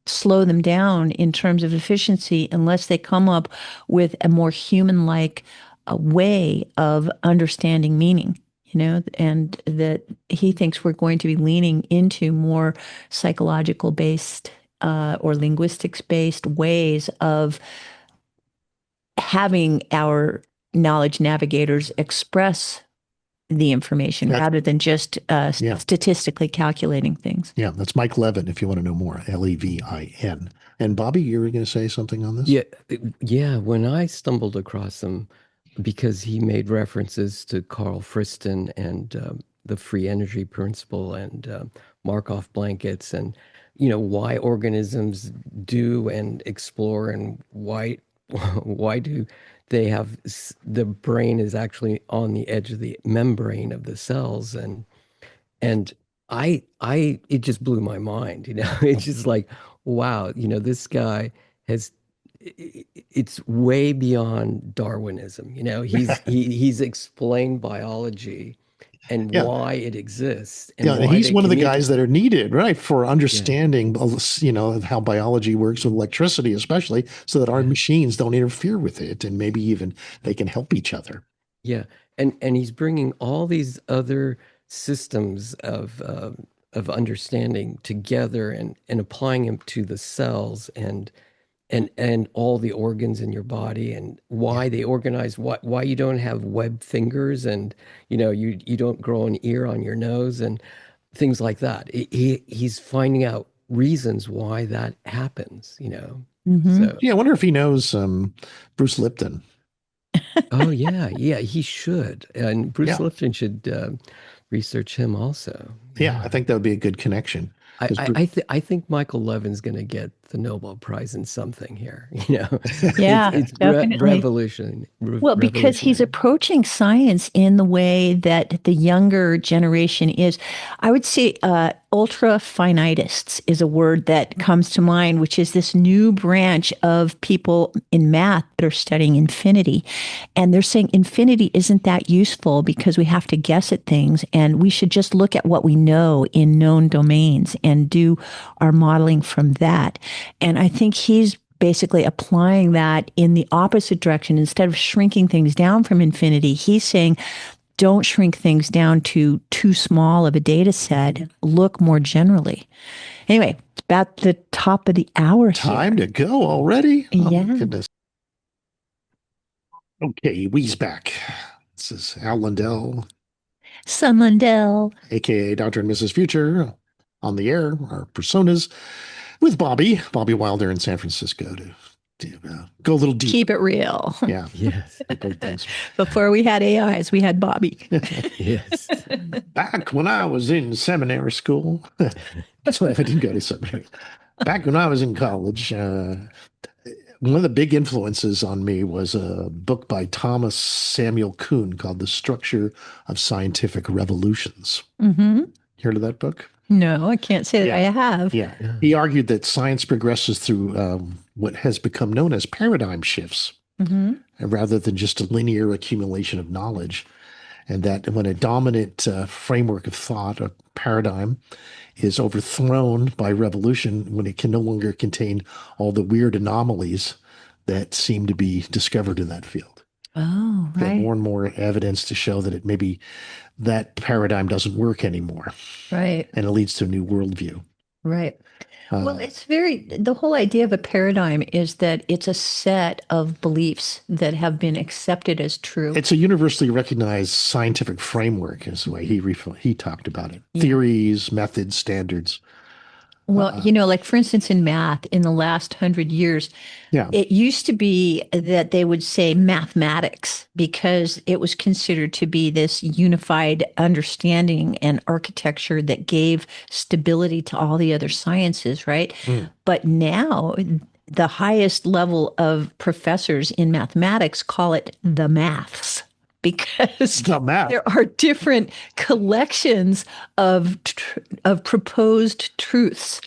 slow them down in terms of efficiency unless they come up with a more human-like way of understanding meaning. And that he thinks we're going to be leaning into more psychological based or linguistics based ways of having our knowledge navigators express the information rather than just statistically calculating things. Yeah, that's Mike Levin, if you want to know more, Levin. And Bobby, you were going to say something on this? Yeah. When I stumbled across him, because he made references to Carl Friston and the free energy principle and Markov blankets and, why organisms do and explore and why do they have the brain is actually on the edge of the membrane of the cells. And I it just blew my mind, it's just like, wow, this guy has, it's way beyond Darwinism. He's explained biology and why it exists. And he's one of the guys that are needed, right, for understanding, how biology works with electricity, especially, so that our machines don't interfere with it, and maybe even they can help each other. Yeah, and he's bringing all these other systems of understanding together and applying them to the cells, and and all the organs in your body and why they organize, why you don't have webbed fingers, and you don't grow an ear on your nose and things like that. He's finding out reasons why that happens. So Yeah, I wonder if he knows Bruce Lipton. oh yeah, he should, and Bruce Yeah. Lipton should research him also. Yeah, I think that would be a good connection. I think Michael Levin's going to get the Nobel Prize in something here. Yeah, it's definitely. revolution. Well, because he's approaching science in the way that the younger generation is. I would say ultra finitists is a word that comes to mind, which is this new branch of people in math that are studying infinity. And they're saying infinity isn't that useful because we have to guess at things, and we should just look at what we know in known domains and do our modeling from that. And I think he's basically applying that in the opposite direction. Instead of shrinking things down from infinity, he's saying, don't shrink things down to too small of a data set. Look more generally. Anyway, it's about the top of the hour. Time to go already? Oh, Yeah. my goodness. Okay, we's back. This is Al Lundell, Sun Lundell, aka Dr. and Mrs. Future, on the air, our personas, with Bobby Wilder in San Francisco to go a little deep. keep it real. Yeah. Yes. Both things. Before we had AIs, we had Bobby. Yes. Back when I was in seminary school, that's why I didn't go to seminary. Back when I was in college, one of the big influences on me was a book by Thomas Samuel Kuhn called The Structure of Scientific Revolutions. Mm-hmm. Heard of that book? No, I can't say that Yeah. I have. Yeah. He argued that science progresses through what has become known as paradigm shifts, Mm-hmm. rather than just a linear accumulation of knowledge. And that when a dominant framework of thought or paradigm is overthrown by revolution, when it can no longer contain all the weird anomalies that seem to be discovered in that field. Oh, There are right. more and more evidence to show that maybe that paradigm doesn't work anymore, Right. and it leads to a new worldview. Right. Well, it's the whole idea of a paradigm is that it's a set of beliefs that have been accepted as true. It's a universally recognized scientific framework, is the way he talked about it. Yeah. Theories, methods, standards. Well, like for instance, in math, in the last 100 years, Yeah. it used to be that they would say mathematics because it was considered to be this unified understanding and architecture that gave stability to all the other sciences, right? But now the highest level of professors in mathematics call it the maths. Because The math. there are different collections of proposed truths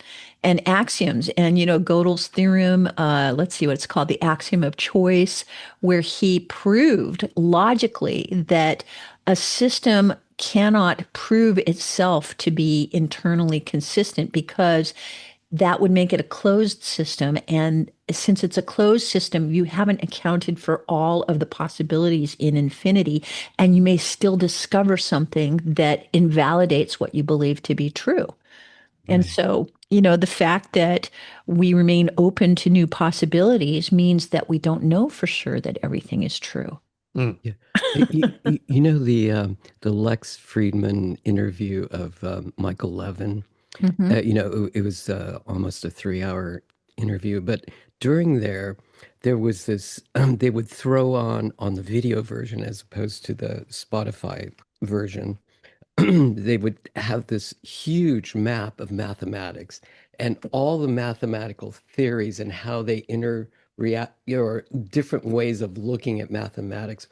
and axioms. And, Gödel's theorem, let's see what it's called, the axiom of choice, where he proved logically that a system cannot prove itself to be internally consistent because that would make it a closed system. And since it's a closed system, you haven't accounted for all of the possibilities in infinity, and you may still discover something that invalidates what you believe to be true. And so, the fact that we remain open to new possibilities means that we don't know for sure that everything is true. Yeah. The Lex Friedman interview of Michael Levin. Mhm. It was almost a 3-hour interview, but during there was this, they would throw on the video version as opposed to the Spotify version. They would have this huge map of mathematics and all the mathematical theories and how they interreact, or different ways of looking at mathematics.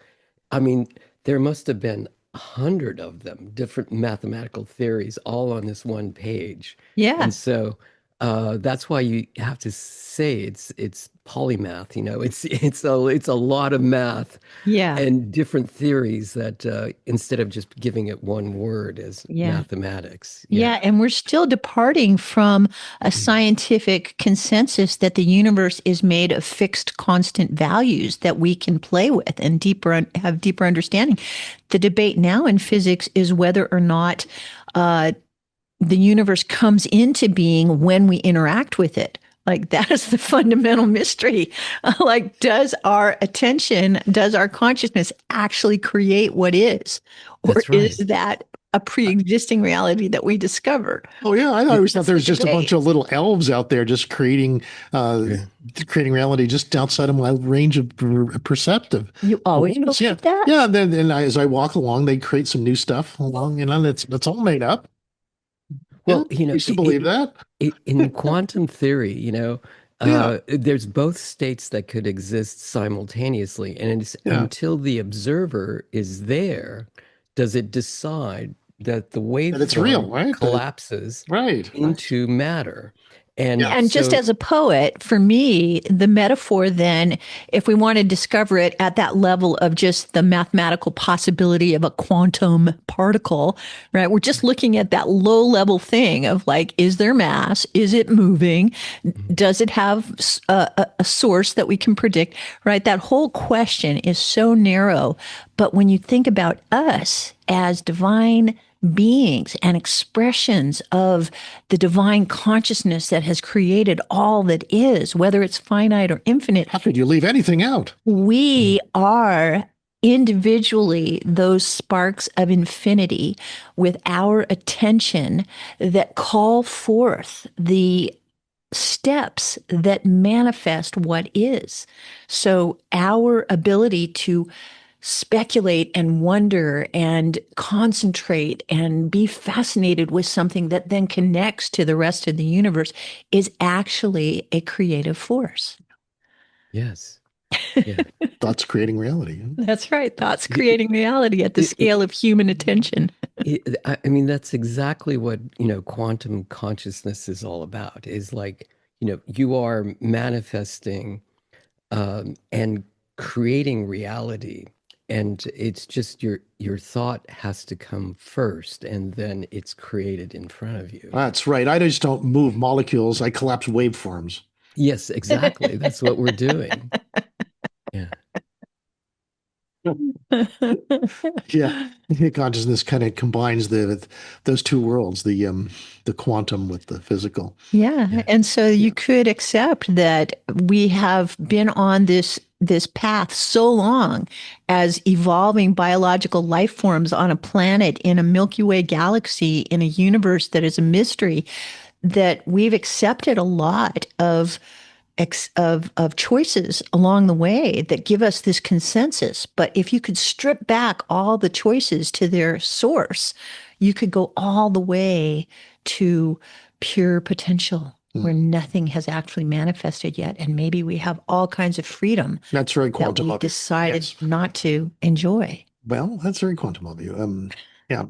I mean, there must have been 100 of them, different mathematical theories, all on this one page. Yeah. And so that's why you have to say it's polymath. It's a lot of math. Yeah. And different theories that instead of just giving it one word as mathematics. Yeah, and we're still departing from a scientific consensus that the universe is made of fixed constant values that we can play with and have deeper understanding. The debate now in physics is whether or not the universe comes into being when we interact with it. Like, that is the fundamental mystery. Like, does our attention, does our consciousness actually create what is? Or That's right. is that a pre-existing reality that we discover? Oh yeah, I always thought there was just a bunch of little elves out there just creating reality just outside of my range of perceptive. You always awareness. believe that? Yeah. Then as I walk along, they create some new stuff along, that's all made up. Well, I used to believe that. In quantum theory, there's both states that could exist simultaneously, and it's until the observer is there, does it decide that the waveform it's real, right? collapses into matter. And just as a poet, for me, the metaphor then, if we want to discover it at that level of just the mathematical possibility of a quantum particle, right? We're just looking at that low level thing of like, is there mass? Is it moving? Does it have a source that we can predict, right? That whole question is so narrow. But when you think about us as divine beings and expressions of the divine consciousness that has created all that is, whether it's finite or infinite. How could you leave anything out? We are individually those sparks of infinity with our attention that call forth the steps that manifest what is. So our ability to speculate and wonder and concentrate and be fascinated with something that then connects to the rest of the universe is actually a creative force. Yes. Yeah. Thoughts creating reality. That's right. Thoughts creating reality at the scale of human attention. I mean, that's exactly what, quantum consciousness is all about, is like, you are manifesting and creating reality. And it's just your thought has to come first, and then it's created in front of you. That's right. I just don't move molecules. I collapse waveforms. Yes, exactly. That's what we're doing. Yeah. Yeah. Consciousness kind of combines those two worlds, the quantum with the physical. Yeah. And so you could accept that we have been on this path so long as evolving biological life forms on a planet in a Milky Way galaxy in a universe that is a mystery, that we've accepted a lot of choices along the way that give us this consensus. But if you could strip back all the choices to their source, you could go all the way to pure potential, where nothing has actually manifested yet. And maybe we have all kinds of freedom. That's very quantum that we decided not to enjoy. Well, that's very quantum of you. Yeah.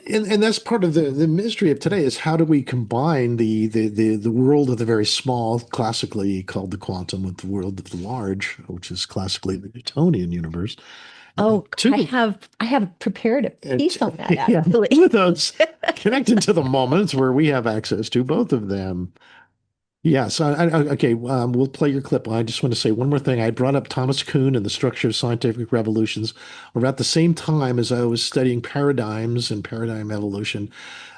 and that's part of the mystery of today, is how do we combine the world of the very small, classically called the quantum, with the world of the large, which is classically the Newtonian universe. Oh, I have prepared a piece on that, actually. With those connected to the moments where we have access to both of them. Yes. Okay. We'll play your clip. I just want to say one more thing. I brought up Thomas Kuhn and the structure of scientific revolutions around the same time as I was studying paradigms and paradigm evolution.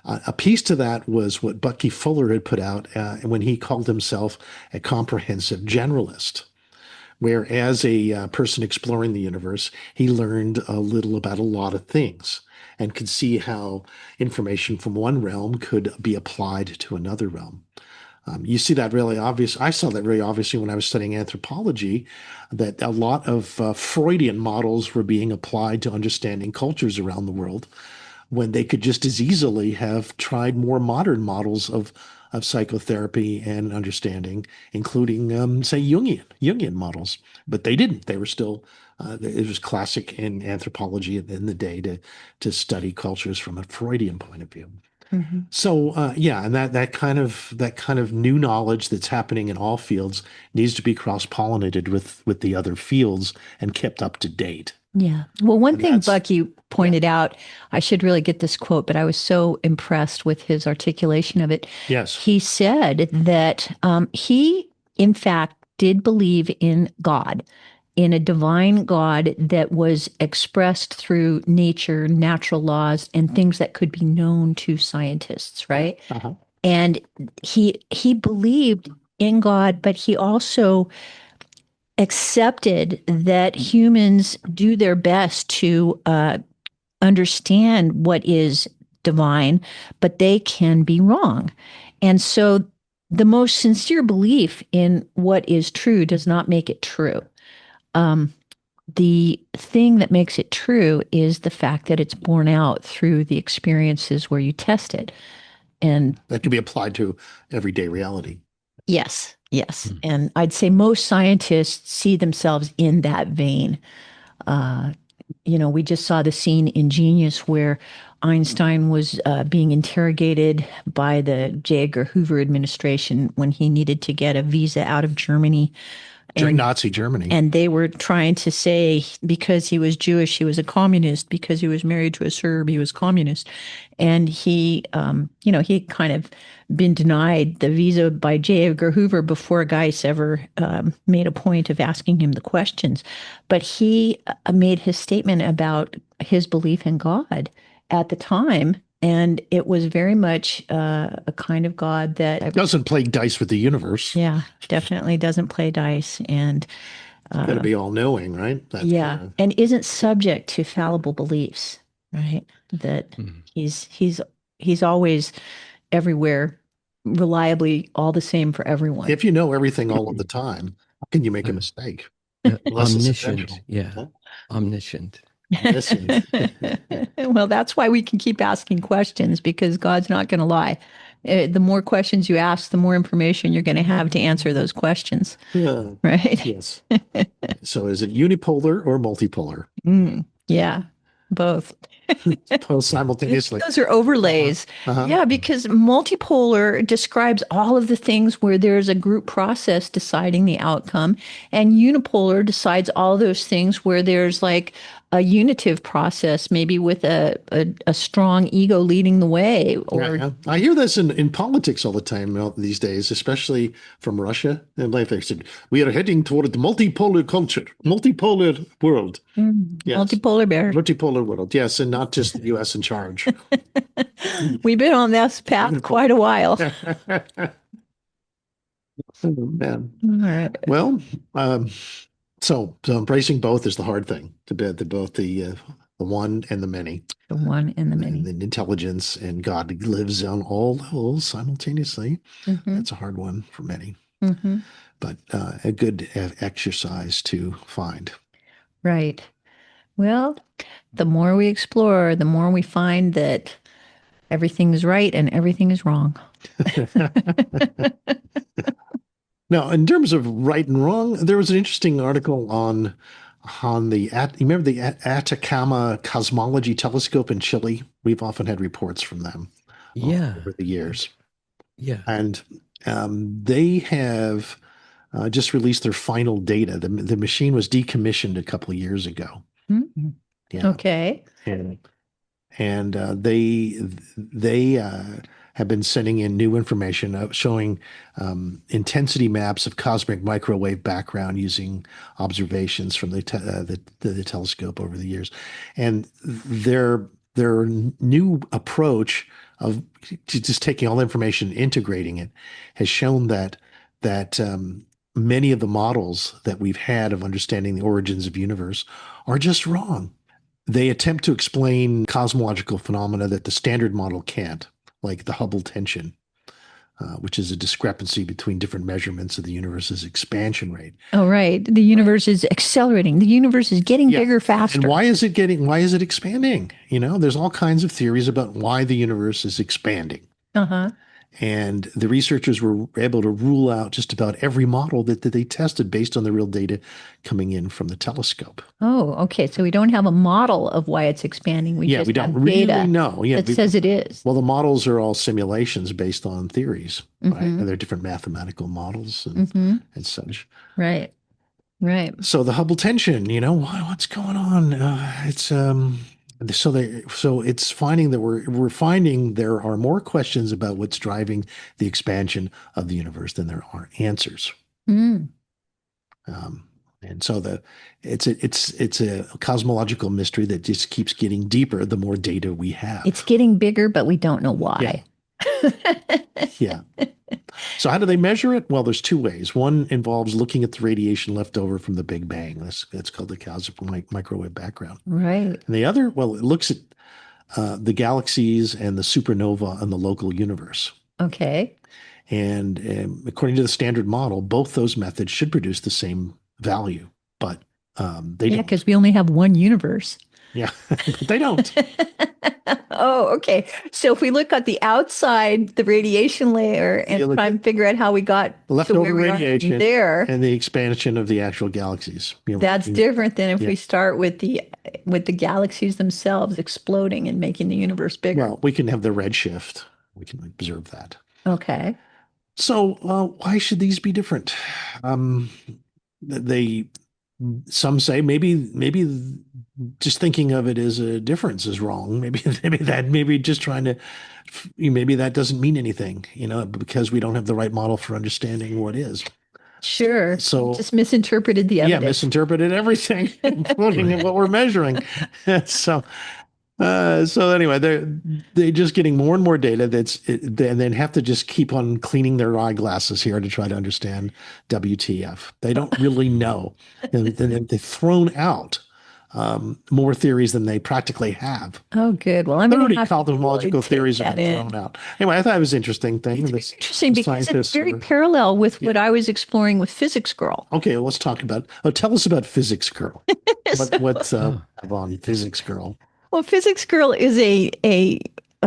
A piece to that was what Bucky Fuller had put out when he called himself a comprehensive generalist, where as a person exploring the universe, he learned a little about a lot of things and could see how information from one realm could be applied to another realm. You see that really obvious. I saw that very obviously when I was studying anthropology, that a lot of Freudian models were being applied to understanding cultures around the world, when they could just as easily have tried more modern models of psychotherapy and understanding, including, say, Jungian models. But they didn't. They were still, it was classic in anthropology in the day to study cultures from a Freudian point of view. Mm-hmm. So and that kind of new knowledge that's happening in all fields needs to be cross-pollinated with the other fields and kept up to date. Yeah. Well, one thing Bucky pointed out, I should really get this quote, but I was so impressed with his articulation of it. Yes. He said that he, in fact, did believe in God, in a divine God that was expressed through nature, natural laws, and things that could be known to scientists, right? Uh-huh. And he believed in God, but he also accepted that humans do their best to understand what is divine, but they can be wrong. And so the most sincere belief in what is true does not make it true. The thing that makes it true is the fact that it's borne out through the experiences where you test it. And that can be applied to everyday reality. Yes. And I'd say most scientists see themselves in that vein. We just saw the scene in Genius where Einstein was being interrogated by the J. Edgar Hoover administration when he needed to get a visa out of Germany. During Nazi Germany. And they were trying to say because he was Jewish, he was a communist. Because he was married to a Serb, he was communist. And he kind of been denied the visa by J. Edgar Hoover before Geiss ever made a point of asking him the questions. But he made his statement about his belief in God at the time. And it was very much a kind of God that doesn't play dice with the universe. Yeah, definitely doesn't play dice, and got to be all knowing, right? And isn't subject to fallible beliefs, right? That he's always everywhere, reliably all the same for everyone. If you know everything all of the time, how can you make a mistake? Omniscient, omniscient. Well, that's why we can keep asking questions, because God's not going to lie. The more questions you ask, the more information you're going to have to answer those questions. Yeah. Right? Yes. So is it unipolar or multipolar? Yeah, both. Both simultaneously. Those are overlays. Yeah, because multipolar describes all of the things where there's a group process deciding the outcome, and unipolar decides all those things where there's like a unitive process, maybe with a strong ego leading the way. Or I hear this in politics all the time these days, especially from Russia. And like they said, we are heading toward the multipolar culture, multipolar world. Yes. Multipolar bear. Multipolar world, yes, and not just the U.S. in charge. We've been on this path quite a while. Oh, man. All right. Well, so embracing both is the hard thing. Both the one and the many. The one and the many. And intelligence and God lives on all levels simultaneously. That's a hard one for many. But a good exercise to find. Right. Well, the more we explore, the more we find that everything is right and everything is wrong. Now, in terms of right and wrong, there was an interesting article on the you remember the Atacama Cosmology Telescope in Chile? We've often had reports from them over the years. Yeah. And they have just released their final data. The machine was decommissioned a couple of years ago. Yeah. Okay. And they have been sending in new information showing intensity maps of cosmic microwave background using observations from the telescope over the years. And their new approach of just taking all the information, integrating it, has shown that many of the models that we've had of understanding the origins of the universe are just wrong. They attempt to explain cosmological phenomena that the standard model can't, like the Hubble tension, which is a discrepancy between different measurements of the universe's expansion rate. Oh, right. The universe is accelerating. The universe is getting bigger faster. And why is it expanding? There's all kinds of theories about why the universe is expanding. And the researchers were able to rule out just about every model that they tested based on the real data coming in from the telescope. Oh, okay. So we don't have a model of why it's expanding. We just don't have really data know. That says it is. Well, the models are all simulations based on theories, right? And they're different mathematical models and such. Right. Right. So the Hubble tension, what's going on? So it's finding that we're finding there are more questions about what's driving the expansion of the universe than there are answers. And so it's a cosmological mystery that just keeps getting deeper the more data we have. It's getting bigger, but we don't know why. Yeah. So how do they measure it? Well, there's two ways. One involves looking at the radiation left over from the Big Bang. That's called the cosmic microwave background. Right. And the other, well, it looks at the galaxies and the supernova and the local universe. Okay. And according to the standard model, both those methods should produce the same value, but they don't. Because we only have one universe. Yeah, but they don't. Oh, okay. So if we look at the outside, the radiation layer, and try and figure out how we got leftover radiation there, and the expansion of the actual galaxies. That's different than if we start with the galaxies themselves exploding and making the universe bigger. Well, we can have the redshift. We can observe that. Okay. So why should these be different? Some say maybe just thinking of it as a difference is wrong. Maybe just trying to, maybe that doesn't mean anything, because we don't have the right model for understanding what is. Sure. So just misinterpreted the evidence. Yeah, misinterpreted everything, including what we're measuring. So anyway, they're just getting more and more data and then have to just keep on cleaning their eyeglasses here to try to understand WTF. They don't really know, and they've thrown out more theories than they practically have. Oh, good. Well, I'm 30 cosmological theories have been thrown out. Anyway, I thought it was interesting thing. It's interesting because it's very parallel with what I was exploring with Physics Girl. Okay, well, let's talk about. Tell us about Physics Girl. What's on Physics Girl? Well, Physics Girl is a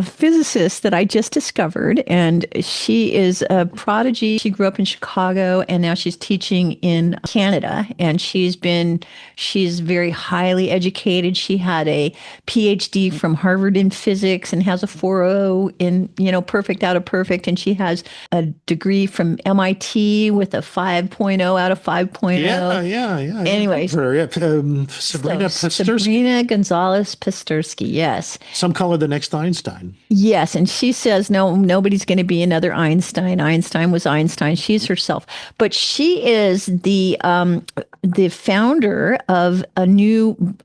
physicist that I just discovered, and she is a prodigy. She grew up in Chicago, and now she's teaching in Canada, and she's very highly educated. She had a PhD from Harvard in physics and has a 4.0 in, perfect out of perfect, and she has a degree from MIT with a 5.0 out of 5.0. Yeah. Anyways. Sabrina Gonzalez Pastersky, yes. Some call her the next Einstein. Yes, and she says, no, nobody's going to be another Einstein. Einstein was Einstein. She's herself. But she is the founder of a new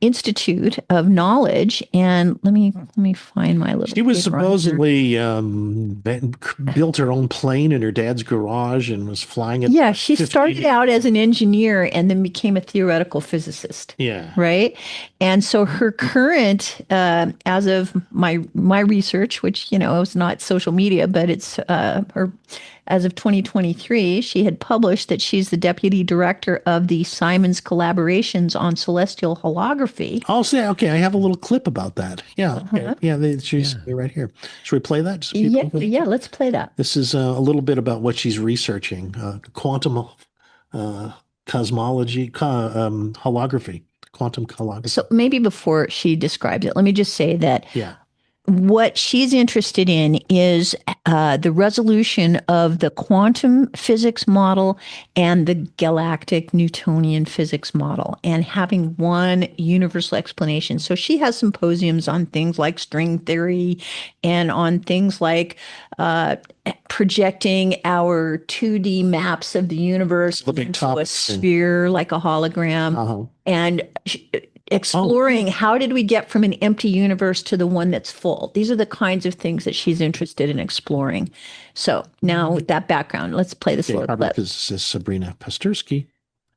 institute of knowledge. And let me find my little. She was supposedly built her own plane in her dad's garage and was flying it. Yeah, she started out as an engineer and then became a theoretical physicist. Yeah. Right. And so her current, as of my research, which, is not social media, but it's her, as of 2023, she had published that she's the deputy director of the Simons Collaborations on Celestial Holography. I'll say, okay, I have a little clip about that. Yeah. Okay. Yeah, she's right here. Should we play that? Yeah, let's play that. This is a little bit about what she's researching, quantum cosmology, holography, quantum holography. So maybe before she describes it, let me just say that what she's interested in is the resolution of the quantum physics model and the galactic Newtonian physics model and having one universal explanation. So she has symposiums on things like string theory and on things like projecting our 2D maps of the universe into a sphere like a hologram. And exploring how did we get from an empty universe to the one that's full. These are the kinds of things that she's interested in exploring. So now with that background, let's play this little clip. Physicist Sabrina Perski.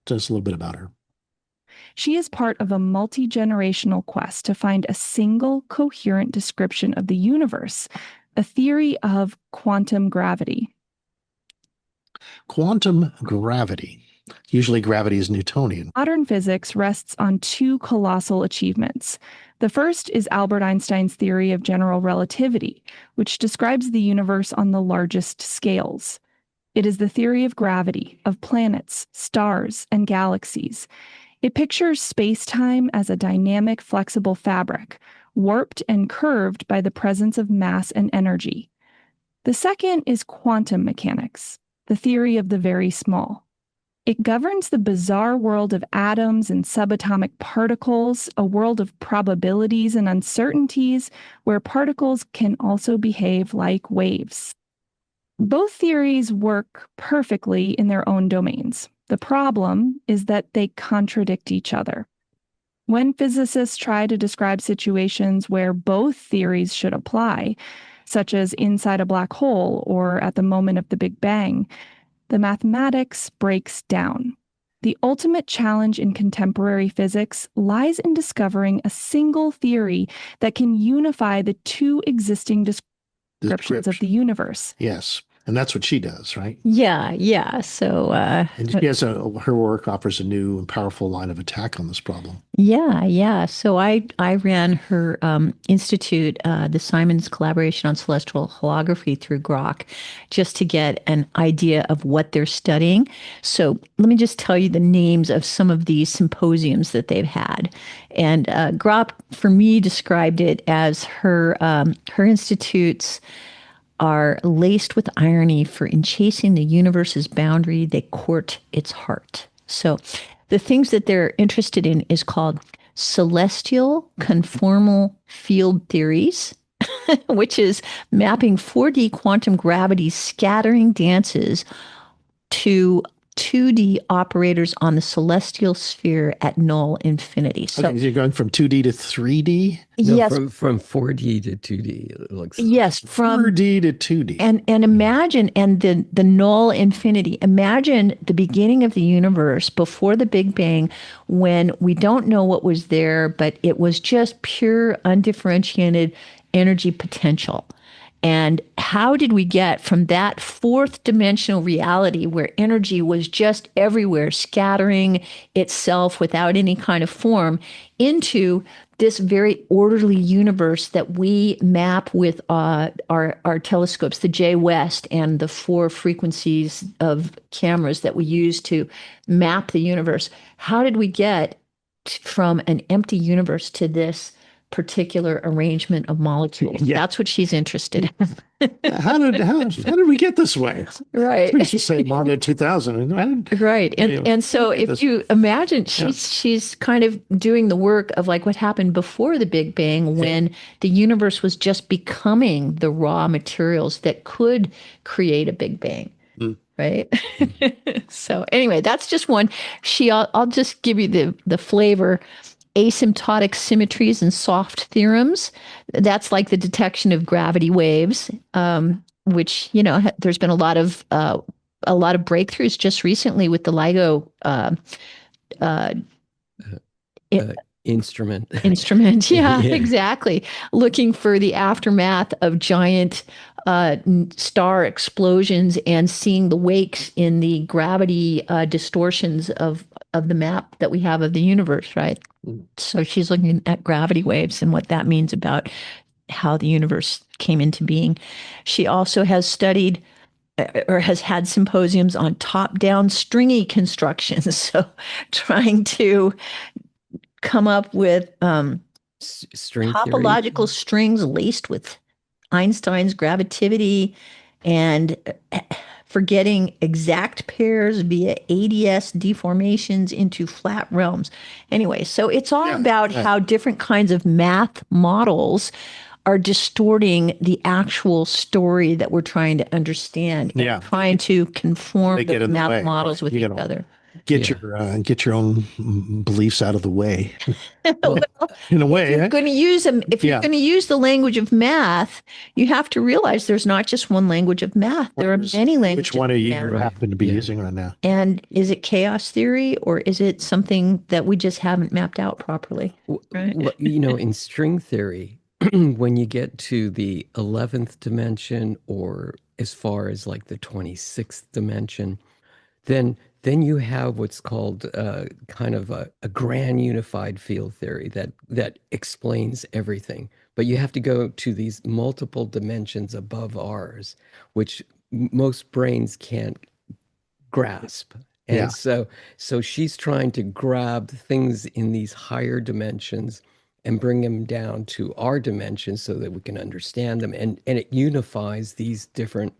Tell us a little bit about her. She is part of a multi-generational quest to find a single coherent description of the universe, a theory of quantum gravity. Quantum gravity. Usually gravity is Newtonian. Modern physics rests on two colossal achievements. The first is Albert Einstein's theory of general relativity, which describes the universe on the largest scales. It is the theory of gravity, of planets, stars, and galaxies. It pictures space-time as a dynamic, flexible fabric, warped and curved by the presence of mass and energy. The second is quantum mechanics, the theory of the very small. It governs the bizarre world of atoms and subatomic particles, a world of probabilities and uncertainties where particles can also behave like waves. Both theories work perfectly in their own domains. The problem is that they contradict each other. When physicists try to describe situations where both theories should apply, such as inside a black hole or at the moment of the Big Bang, the mathematics breaks down. The ultimate challenge in contemporary physics lies in discovering a single theory that can unify the two existing descriptions of the universe. Yes. And that's what she does, right? Yeah. So, and she has her work offers a new and powerful line of attack on this problem. Yeah. So I ran her institute, the Simons Collaboration on Celestial Holography through Grok, just to get an idea of what they're studying. So let me just tell you the names of some of these symposiums that they've had. And Grok, for me, described it as her institutes are laced with irony, for in chasing the universe's boundary, they court its heart. So the things that they're interested in is called celestial conformal field theories, which is mapping 4D quantum gravity scattering dances to 2D operators on the celestial sphere at null infinity. So you're going from 2D to 3D? No, yes. From 4D to 2D. It looks yes, from 4D to 2D. And imagine, and the null infinity, imagine the beginning of the universe before the Big Bang, when we don't know what was there, but it was just pure undifferentiated energy potential. And how did we get from that fourth dimensional reality where energy was just everywhere, scattering itself without any kind of form, into this very orderly universe that we map with our telescopes, the J West and the 4 frequencies of cameras that we use to map the universe? How did we get from an empty universe to this particular arrangement of molecules? Yeah. That's what she's interested in. How did we get this way? Right. We used to say Martian 2000. Right. And so if you imagine, she's kind of doing the work of like what happened before the Big Bang, when the universe was just becoming the raw materials that could create a Big Bang. Right. So anyway, that's just one. I'll just give you the flavor. Asymptotic symmetries and soft theorems. That's like the detection of gravity waves, which, there's been a lot of breakthroughs just recently with the LIGO instrument. Yeah, exactly. Looking for the aftermath of giant star explosions and seeing the wakes in the gravity distortions of the map that we have of the universe, right? So she's looking at gravity waves and what that means about how the universe came into being. She also has studied or has had symposiums on top-down stringy constructions. So trying to come up with string topological strings laced with Einstein's gravitivity and forgetting exact pairs via ADS deformations into flat realms. Anyway, so it's all about how different kinds of math models are distorting the actual story that we're trying to understand. Yeah. Trying to conform the math models with each other. Get your own beliefs out of the way. Well, in a way, if you're going to use them, if you're going to use the language of math, you have to realize there's not just one language of math. There are many languages. Which one are you happen to be using right now? And is it chaos theory, or is it something that we just haven't mapped out properly? Right? Well, in string theory, when you get to the 11th dimension, or as far as like the 26th dimension, then you have what's called kind of a grand unified field theory that explains everything. But you have to go to these multiple dimensions above ours, which most brains can't grasp. And so she's trying to grab things in these higher dimensions and bring them down to our dimension so that we can understand them. And it unifies these different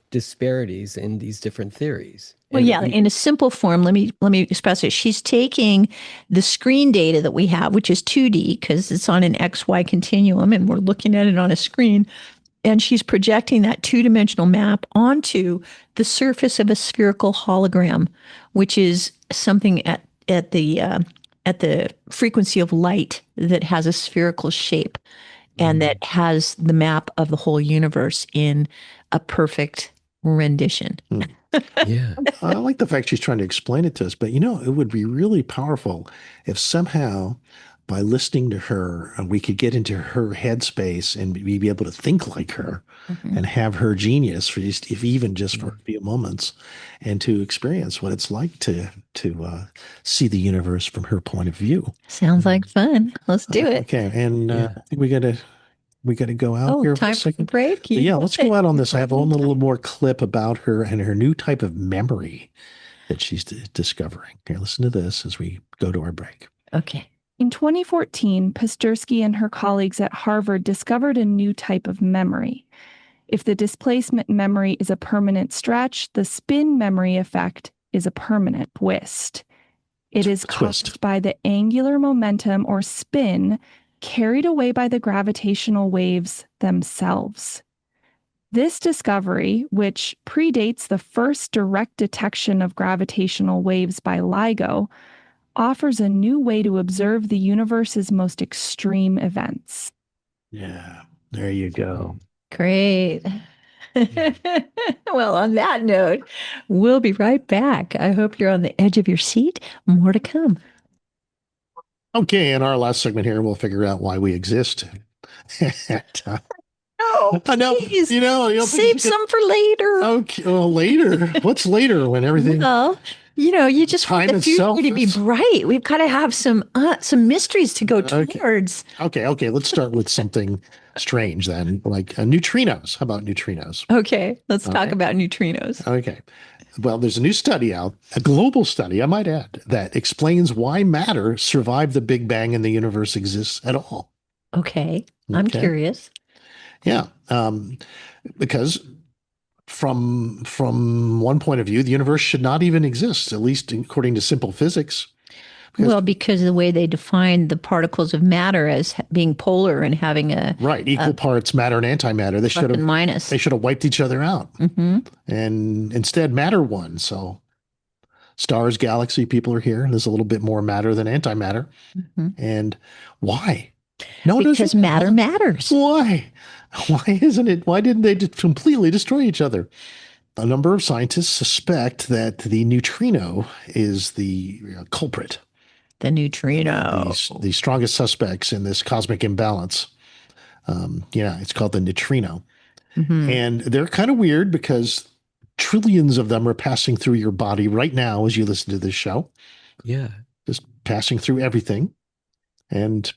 disparities in these different theories. Well, in a simple form, let me express it. She's taking the screen data that we have, which is 2D because it's on an XY continuum and we're looking at it on a screen, and she's projecting that two-dimensional map onto the surface of a spherical hologram, which is something at the frequency of light that has a spherical shape. and that has the map of the whole universe in a perfect rendition. Yeah. I like the fact she's trying to explain it to us, but it would be really powerful if somehow by listening to her, we could get into her headspace and be able to think like her and have her genius for even just for a few moments, and to experience what it's like to see the universe from her point of view. Sounds like fun. Let's do it. Okay, and I think we got to go out here. Time for a break. But yeah, let's go out on this. I have a little more clip about her and her new type of memory that she's discovering. Here, listen to this as we go to our break. Okay. In 2014, Pasterski and her colleagues at Harvard discovered a new type of memory. If the displacement memory is a permanent stretch, the spin memory effect is a permanent twist. It is caused by the angular momentum or spin carried away by the gravitational waves themselves. This discovery, which predates the first direct detection of gravitational waves by LIGO, offers a new way to observe the universe's most extreme events. Yeah, there you go. Great. Well, on that note, we'll be right back. I hope you're on the edge of your seat. More to come. Okay, in our last segment here, we'll figure out why we exist. I know. Save some for later. Okay, well, later. What's later when everything? Well, you just want the future to be bright. We've got to have some mysteries to go towards. Okay. Let's start with something strange then, like neutrinos. How about neutrinos? Okay, let's talk about neutrinos. Okay. Well, there's a new study out, a global study, I might add, that explains why matter survived the Big Bang and the universe exists at all. Okay. I'm curious. Yeah. Because from one point of view, the universe should not even exist, at least according to simple physics. Because of the way they define the particles of matter as being polar and having equal parts matter and antimatter. They should have wiped each other out, and instead matter won. So stars, galaxy, people are here. There's a little bit more matter than antimatter, and why? Because matter matters. Why? Why isn't it? Why didn't they completely destroy each other? A number of scientists suspect that the neutrino is the culprit. The neutrino. The strongest suspects in this cosmic imbalance. It's called the neutrino. And they're kind of weird because trillions of them are passing through your body right now as you listen to this show. Yeah. Just passing through everything. And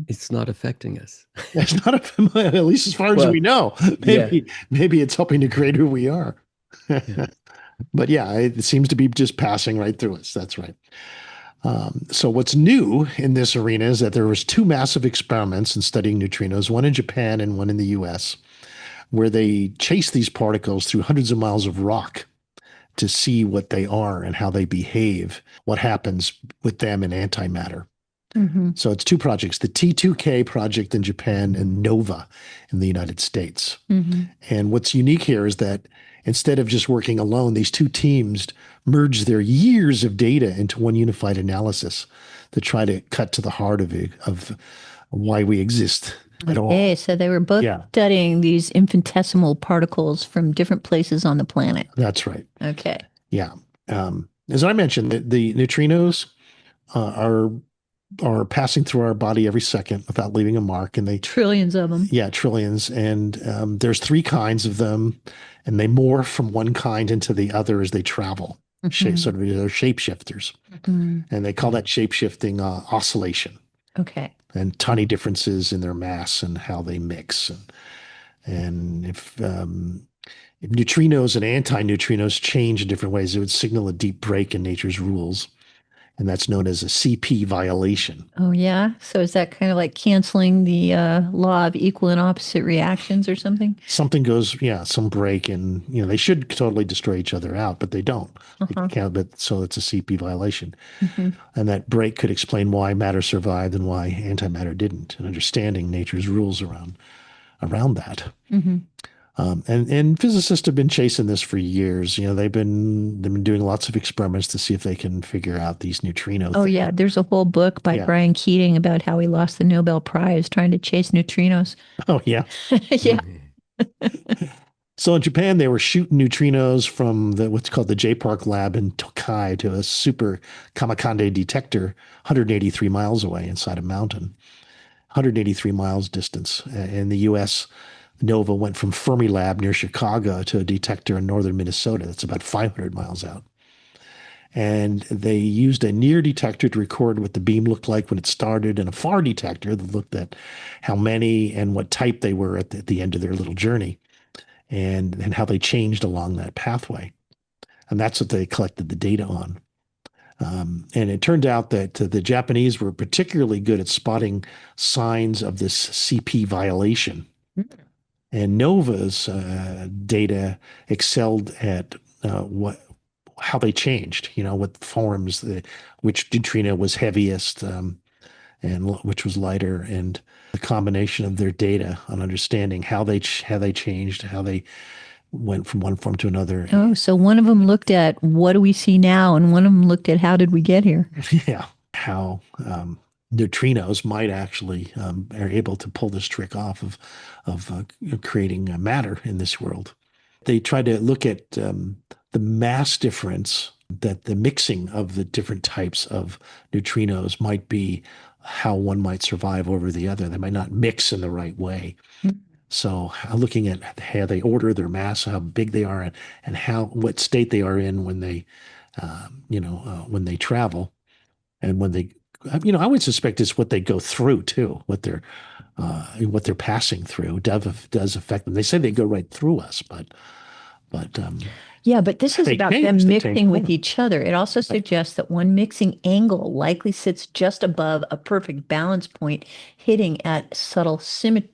it's not affecting us. It's not, at least as far as we know. Maybe it's helping to create who we are. But yeah, it seems to be just passing right through us. That's right. So what's new in this arena is that there was two massive experiments in studying neutrinos, one in Japan and one in the US, where they chased these particles through hundreds of miles of rock to see what they are and how they behave, what happens with them in antimatter. So it's two projects, the T2K project in Japan and NOVA in the United States. And what's unique here is that instead of just working alone, these two teams merged their years of data into one unified analysis to try to cut to the heart of why we exist at all. Okay, so they were both studying these infinitesimal particles from different places on the planet. That's right. Okay. Yeah. As I mentioned, the neutrinos are passing through our body every second without leaving a mark, and trillions of them. Yeah, trillions, and there's three kinds of them, and they morph from one kind into the other as they travel. Sort of they're shapeshifters, and they call that shapeshifting oscillation. Okay. And tiny differences in their mass and how they mix, and if neutrinos and antineutrinos change in different ways, it would signal a deep break in nature's rules. And that's known as a CP violation. Oh, yeah? So is that kind of like canceling the law of equal and opposite reactions or something? Something goes, some break, and they should totally destroy each other out, but they don't. They can't, so it's a CP violation. And that break could explain why matter survived and why antimatter didn't, and understanding nature's rules around that. And physicists have been chasing this for years. They've been doing lots of experiments to see if they can figure out these neutrinos. Oh, yeah. There's a whole book by Brian Keating about how he lost the Nobel Prize trying to chase neutrinos. Oh, yeah. Yeah. So in Japan, they were shooting neutrinos from what's called the J-Park lab in Tokai to a super Kamakande detector 183 miles away inside a mountain, 183 miles distance. In the U.S., NOVA went from Fermilab near Chicago to a detector in northern Minnesota. That's about 500 miles out. And they used a near detector to record what the beam looked like when it started, and a far detector that looked at how many and what type they were at the end of their little journey, and how they changed along that pathway. And that's what they collected the data on. And it turned out that the Japanese were particularly good at spotting signs of this CP violation. And NOVA's data excelled at how they changed, what forms, which neutrino was heaviest and which was lighter, and the combination of their data on understanding how they changed, how they went from one form to another. Oh, so one of them looked at what do we see now, and one of them looked at how did we get here? Yeah, how neutrinos might actually are able to pull this trick off of creating matter in this world. They try to look at the mass difference, that the mixing of the different types of neutrinos might be how one might survive over the other. They might not mix in the right way. So looking at how they order their mass, how big they are, and what state they are in when they, when they travel, and when they, I would suspect it's what they go through too, what they're passing through does affect them. They say they go right through us, but yeah, but this is about them mixing with each other. It also suggests that one mixing angle likely sits just above a perfect balance point, hitting at subtle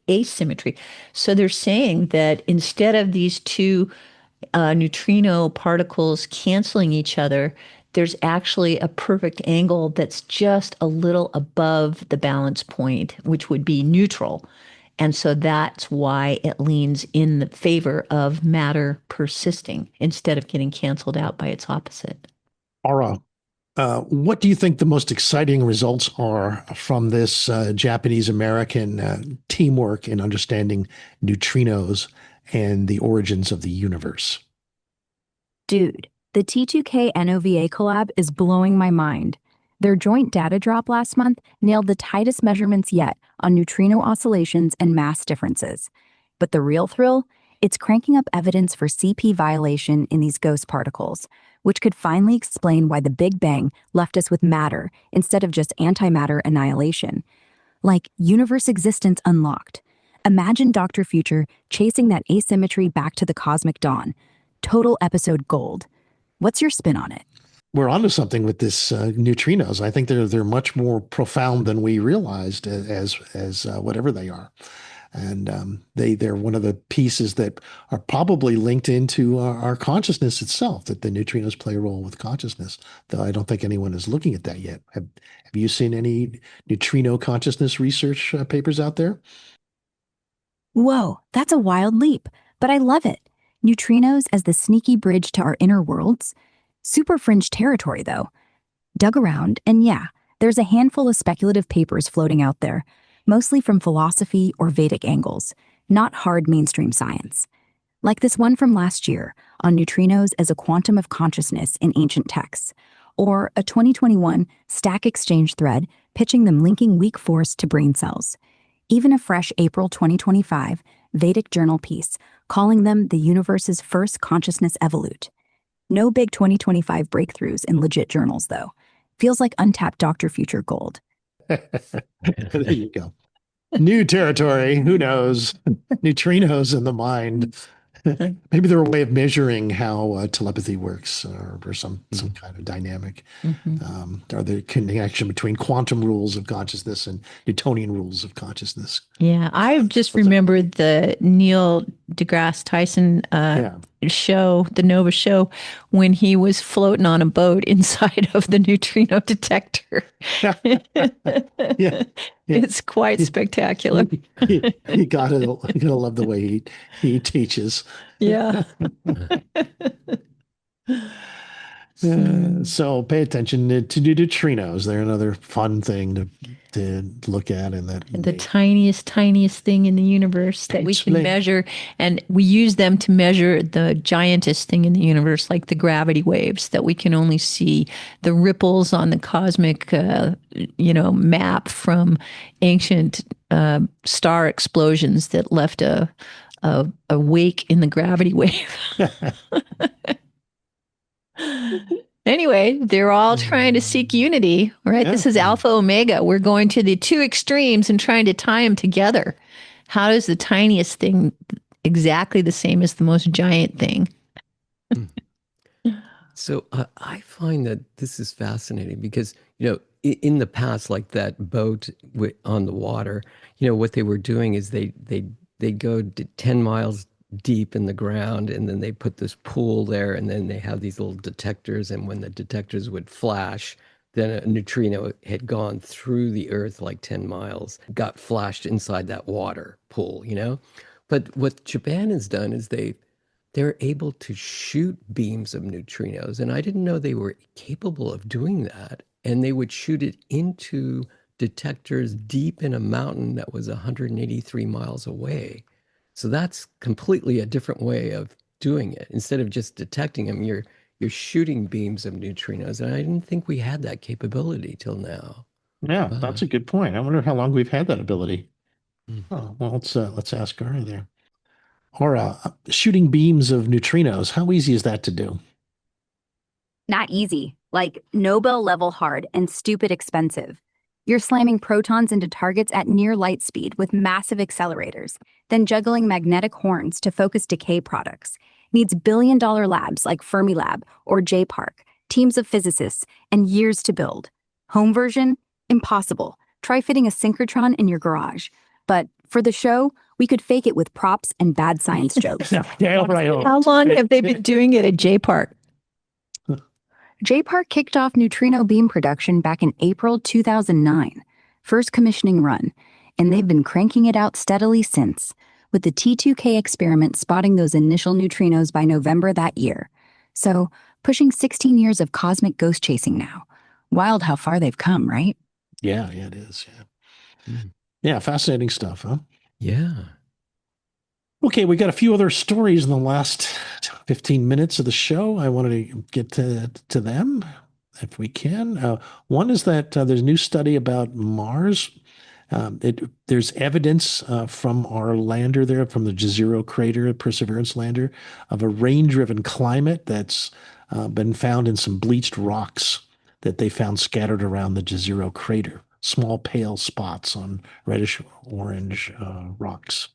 asymmetry. So they're saying that instead of these two neutrino particles canceling each other, there's actually a perfect angle that's just a little above the balance point, which would be neutral. And so that's why it leans in the favor of matter persisting instead of getting canceled out by its opposite. Aura, what do you think the most exciting results are from this Japanese-American teamwork in understanding neutrinos and the origins of the universe? Dude, the T2K NOVA collab is blowing my mind. Their joint data drop last month nailed the tightest measurements yet on neutrino oscillations and mass differences. But the real thrill? It's cranking up evidence for CP violation in these ghost particles, which could finally explain why the Big Bang left us with matter instead of just antimatter annihilation. Like universe existence unlocked. Imagine Dr. Future chasing that asymmetry back to the cosmic dawn. Total episode gold. What's your spin on it? We're onto something with this neutrinos. I think they're much more profound than we realized as whatever they are, and they're one of the pieces that are probably linked into our consciousness itself. That the neutrinos play a role with consciousness, though I don't think anyone is looking at that yet. Have you seen any neutrino consciousness research papers out there? Whoa, that's a wild leap, but I love it. Neutrinos as the sneaky bridge to our inner worlds. Super fringe territory, though. Dug around, and yeah, there's a handful of speculative papers floating out there, mostly from philosophy or Vedic angles, not hard mainstream science. Like this one from last year on neutrinos as a quantum of consciousness in ancient texts, or a 2021 Stack Exchange thread pitching them linking weak force to brain cells. Even a fresh April 2025 Vedic journal piece calling them the universe's first consciousness evolute. No big 2025 breakthroughs in legit journals, though. Feels like untapped Dr. Future gold. There you go. New territory. Who knows? Neutrinos in the mind. Maybe they're a way of measuring how telepathy works, or some kind of dynamic. Or the connection between quantum rules of consciousness and Newtonian rules of consciousness. Yeah, I just remembered the Neil deGrasse Tyson show, the Nova show, when he was floating on a boat inside of the neutrino detector. It's quite spectacular. You gotta love the way he teaches. Yeah. So pay attention to neutrinos. They're another fun thing to look at, and that the tiniest thing in the universe that we can measure, and we use them to measure the giantest thing in the universe, like the gravity waves that we can only see the ripples on the cosmic map from ancient star explosions that left a wake in the gravity wave. Anyway, they're all trying to seek unity, right? This is Alpha Omega. We're going to the two extremes and trying to tie them together. How does the tiniest thing exactly the same as the most giant thing? So I find that this is fascinating because, in the past, like that boat on the water, what they were doing is they go 10 miles deep in the ground, and then they put this pool there, and then they have these little detectors, and when the detectors would flash, then a neutrino had gone through the earth like 10 miles, got flashed inside that water pool, But what Japan has done is they're able to shoot beams of neutrinos, and I didn't know they were capable of doing that, and they would shoot it into detectors deep in a mountain that was 183 miles away. So that's completely a different way of doing it. Instead of just detecting them, you're shooting beams of neutrinos. And I didn't think we had that capability till now. Yeah, that's a good point. I wonder how long we've had that ability. Oh, well, let's ask Aura there. Aura, shooting beams of neutrinos, how easy is that to do? Not easy, like Nobel level hard and stupid expensive. You're slamming protons into targets at near light speed with massive accelerators, then juggling magnetic horns to focus decay products. Needs billion-dollar labs like Fermilab or J-Park, teams of physicists, and years to build. Home version? Impossible. Try fitting a synchrotron in your garage. But for the show, we could fake it with props and bad science jokes. How long have they been doing it at J-Park? J-Park kicked off neutrino beam production back in April 2009, first commissioning run, and they've been cranking it out steadily since, with the T2K experiment spotting those initial neutrinos by November that year. So, pushing 16 years of cosmic ghost chasing now. Wild how far they've come, right? Yeah, it is. Yeah. Yeah, fascinating stuff, huh? Yeah. Okay, we got a few other stories in the last 15 minutes of the show. I wanted to get to them if we can. One is that there's a new study about Mars. There's evidence from our lander there, from the Jezero crater, Perseverance lander, of a rain-driven climate that's been found in some bleached rocks that they found scattered around the Jezero crater. Small pale spots on reddish-orange rocks.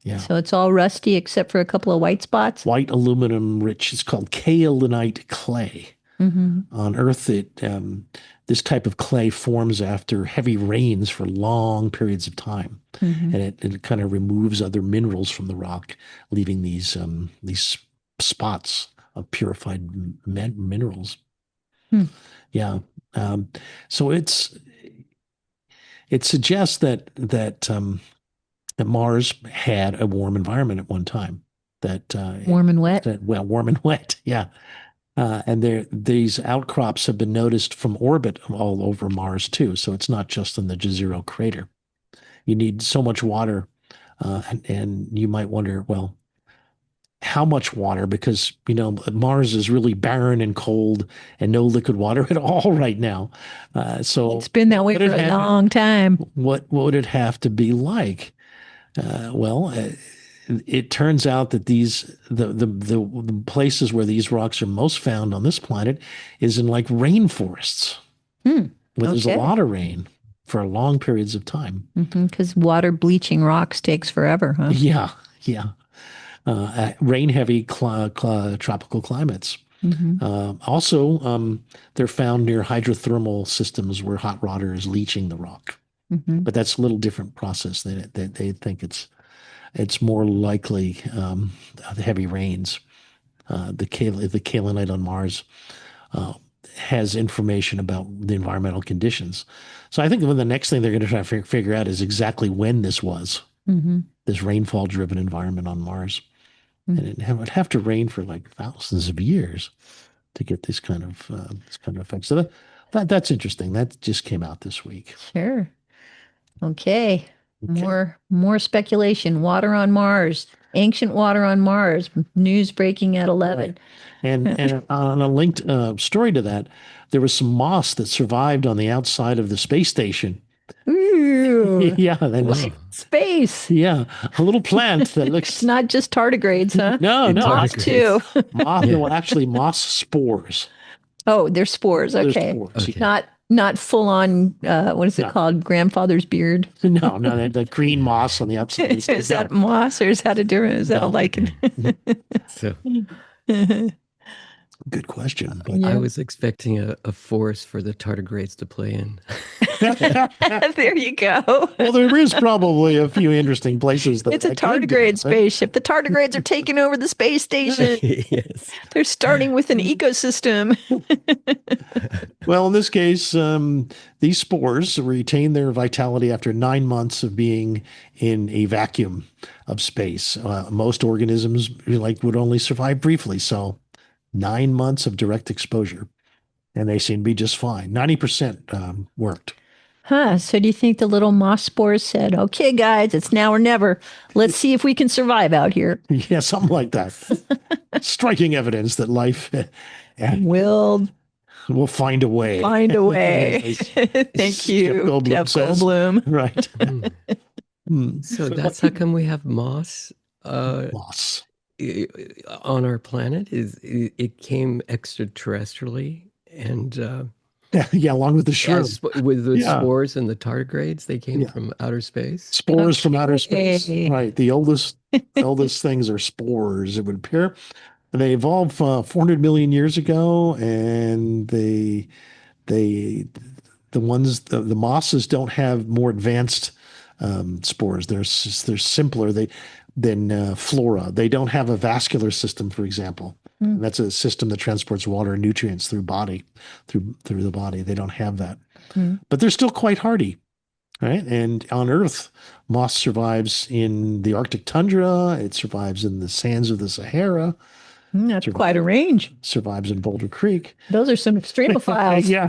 Yeah. So it's all rusty except for a couple of white spots? White aluminum rich. It's called kaolinite clay. On Earth, this type of clay forms after heavy rains for long periods of time. And it kind of removes other minerals from the rock, leaving these spots of purified minerals. Yeah. So it suggests that Mars had a warm environment at one time. Warm and wet? Warm and wet, yeah. And these outcrops have been noticed from orbit all over Mars too. So it's not just in the Jezero crater. You need so much water, and you might wonder, well, how much water? Because Mars is really barren and cold, and no liquid water at all right now. So it's been that way for a long time. What would it have to be like? It turns out that the places where these rocks are most found on this planet is in like rainforests, where there's a lot of rain for long periods of time. Because water bleaching rocks takes forever, huh? Yeah. Rain-heavy tropical climates. Also, they're found near hydrothermal systems where hot water is leaching the rock. But that's a little different process. They think it's it's more likely the heavy rains. The kaolinite on Mars has information about the environmental conditions. So I think the next thing they're going to try to figure out is exactly when this was, this rainfall-driven environment on Mars. And it would have to rain for like thousands of years to get this kind of effect. So that's interesting. That just came out this week. Sure. Okay. More speculation. Water on Mars. Ancient water on Mars. News breaking at 11. Right. And on a linked story to that, there was some moss that survived on the outside of the space station. Ooh. Yeah. Space. Yeah. A little plant that looks. It's not just tardigrades, huh? No. Moss too. No, actually moss spores. Oh, they're spores. Okay. They're spores. Okay. Not full on, what is it called? Grandfather's beard? No, the green moss on the outside. Is that moss or is that a different, is that a lichen? So good question. But I was expecting a forest for the tardigrades to play in. There you go. Well, there is probably a few interesting places. It's a tardigrade spaceship. The tardigrades are taking over the space station. Yes. They're starting with an ecosystem. Well, in this case, these spores retain their vitality after 9 months of being in a vacuum of space. Most organisms would only survive briefly. So 9 months of direct exposure, and they seem to be just fine. 90% worked. Huh. So do you think the little moss spores said, okay, guys, it's now or never. Let's see if we can survive out here. Yeah, something like that. Striking evidence that life will find a way. Find a way. Thank you, Jeff Goldblum. Right. So that's how come we have moss? Moss. On our planet it came extraterrestrially and along with the shrimp, with the spores and the tardigrades, they came from outer space. Spores from outer space, right? The oldest things are spores, it would appear. They evolved 400 million years ago, and the mosses don't have more advanced spores. They're simpler than flora. They don't have a vascular system, for example. And that's a system that transports water and nutrients through the body. They don't have that. But they're still quite hardy, right? And on Earth, moss survives in the Arctic tundra. It survives in the sands of the Sahara. That's quite a range. Survives in Boulder Creek. Those are some extremophiles. Yeah.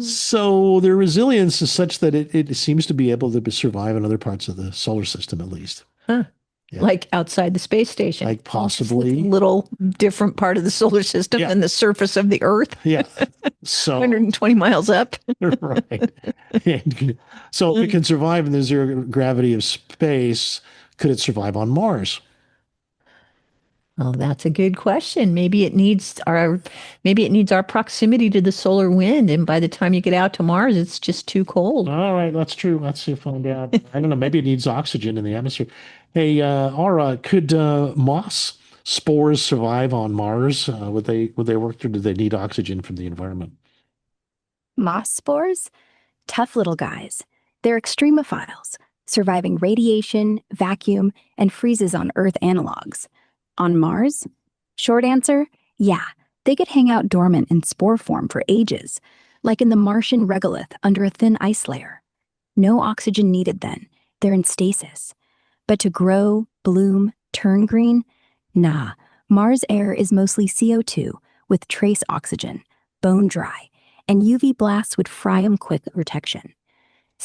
So their resilience is such that it seems to be able to survive in other parts of the solar system, at least. Huh. Yeah. Like outside the space station. Like possibly. A little different part of the solar system than the surface of the Earth. Yeah. So 120 miles up. Right. So if it can survive in the zero gravity of space, could it survive on Mars? Well, that's a good question. Maybe it needs our proximity to the solar wind, and by the time you get out to Mars, it's just too cold. All right, that's true. Let's see if find out. I don't know. Maybe it needs oxygen in the atmosphere. Hey, Aura, could moss spores survive on Mars? Would they work, or do they need oxygen from the environment? Moss spores? Tough little guys. They're extremophiles, surviving radiation, vacuum, and freezes on Earth analogs. On Mars? Short answer, yeah, they could hang out dormant in spore form for ages, like in the Martian regolith under a thin ice layer. No oxygen needed then, they're in stasis. But to grow, bloom, turn green? Nah, Mars air is mostly CO2 with trace oxygen, bone dry, and UV blasts would fry them quick protection.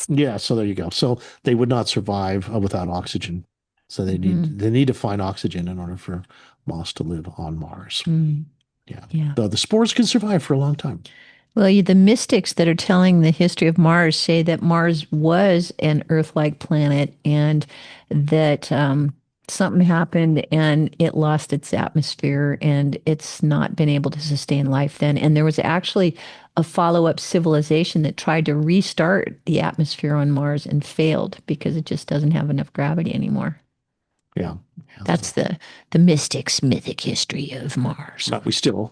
Yeah, so there you go. So they would not survive without oxygen. So they need to find oxygen in order for moss to live on Mars. Yeah. Though the spores can survive for a long time. Well, the mystics that are telling the history of Mars say that Mars was an Earth-like planet and that something happened and it lost its atmosphere and it's not been able to sustain life then. And there was actually a follow-up civilization that tried to restart the atmosphere on Mars and failed because it just doesn't have enough gravity anymore. Yeah. That's the mythic history of Mars. But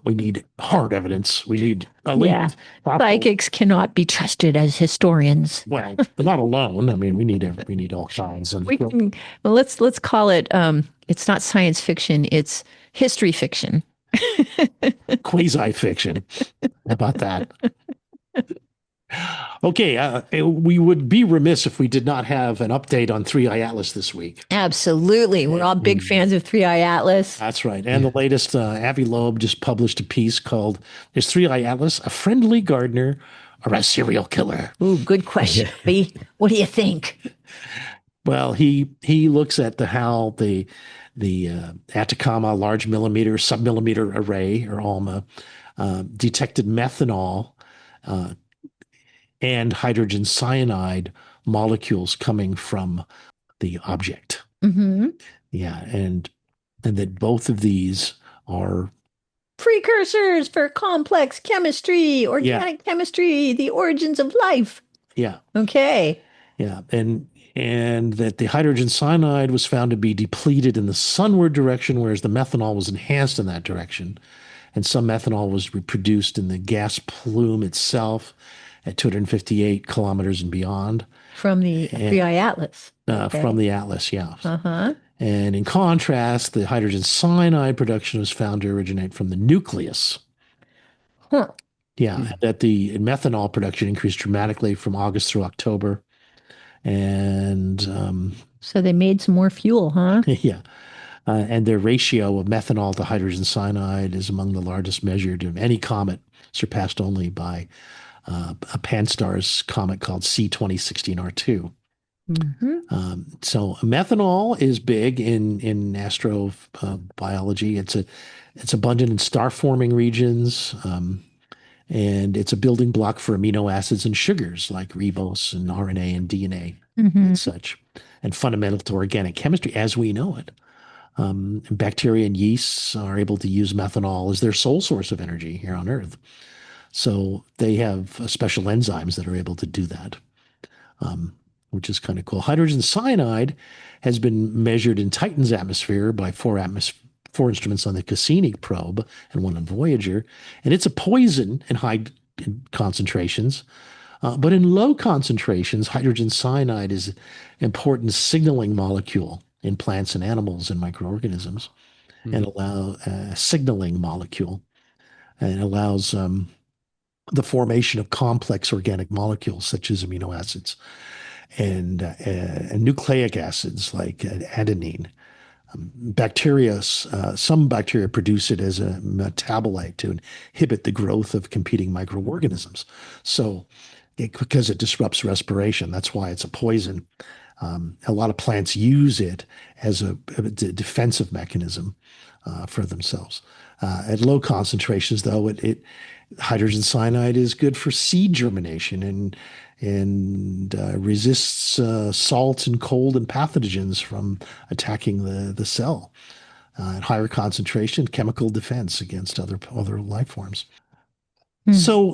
we need hard evidence. We need Psychics cannot be trusted as historians. Well, but not alone. I mean, we need all kinds. And let's call it. It's not science fiction. It's history fiction. Quasi fiction. How about that? Okay, we would be remiss if we did not have an update on 3i Atlas this week. Absolutely. We're all big fans of 3i Atlas. That's right. And the latest, Avi Loeb just published a piece called Is 3i Atlas a friendly gardener or a serial killer? Ooh, good question. What do you think? Well, he looks at how the Atacama large millimeter submillimeter array, or ALMA, detected methanol and hydrogen cyanide molecules coming from the object. Mm-hmm. Yeah, and that both of these are precursors for complex chemistry, organic chemistry, the origins of life. Yeah. Okay. Yeah, and that the hydrogen cyanide was found to be depleted in the sunward direction, whereas the methanol was enhanced in that direction. And some methanol was reproduced in the gas plume itself at 258 kilometers and beyond. From the 3i Atlas. From the Atlas, yeah. Uh-huh. And in contrast, the hydrogen cyanide production was found to originate from the nucleus. Huh. Yeah, that the methanol production increased dramatically from August through October. And so they made some more fuel, huh? Yeah. And their ratio of methanol to hydrogen cyanide is among the largest measured of any comet, surpassed only by a Pan-STARRS comet called C2016R2. Mm-hmm. So methanol is big in astrobiology. It's abundant in star-forming regions, and it's a building block for amino acids and sugars like ribose and RNA and DNA and such, and fundamental to organic chemistry as we know it. Bacteria and yeasts are able to use methanol as their sole source of energy here on Earth. So they have special enzymes that are able to do that, which is kind of cool. Hydrogen cyanide has been measured in Titan's atmosphere by four instruments on the Cassini probe and one on Voyager. And it's a poison in high concentrations. But in low concentrations, hydrogen cyanide is an important signaling molecule in plants and animals and microorganisms, and allow signaling molecule, and allows the formation of complex organic molecules such as amino acids and nucleic acids like adenine. Some bacteria produce it as a metabolite to inhibit the growth of competing microorganisms. So, because it disrupts respiration, that's why it's a poison. A lot of plants use it as a defensive mechanism for themselves. At low concentrations, though, hydrogen cyanide is good for seed germination and resists salts and cold and pathogens from attacking the cell. At higher concentration, chemical defense against other life forms. So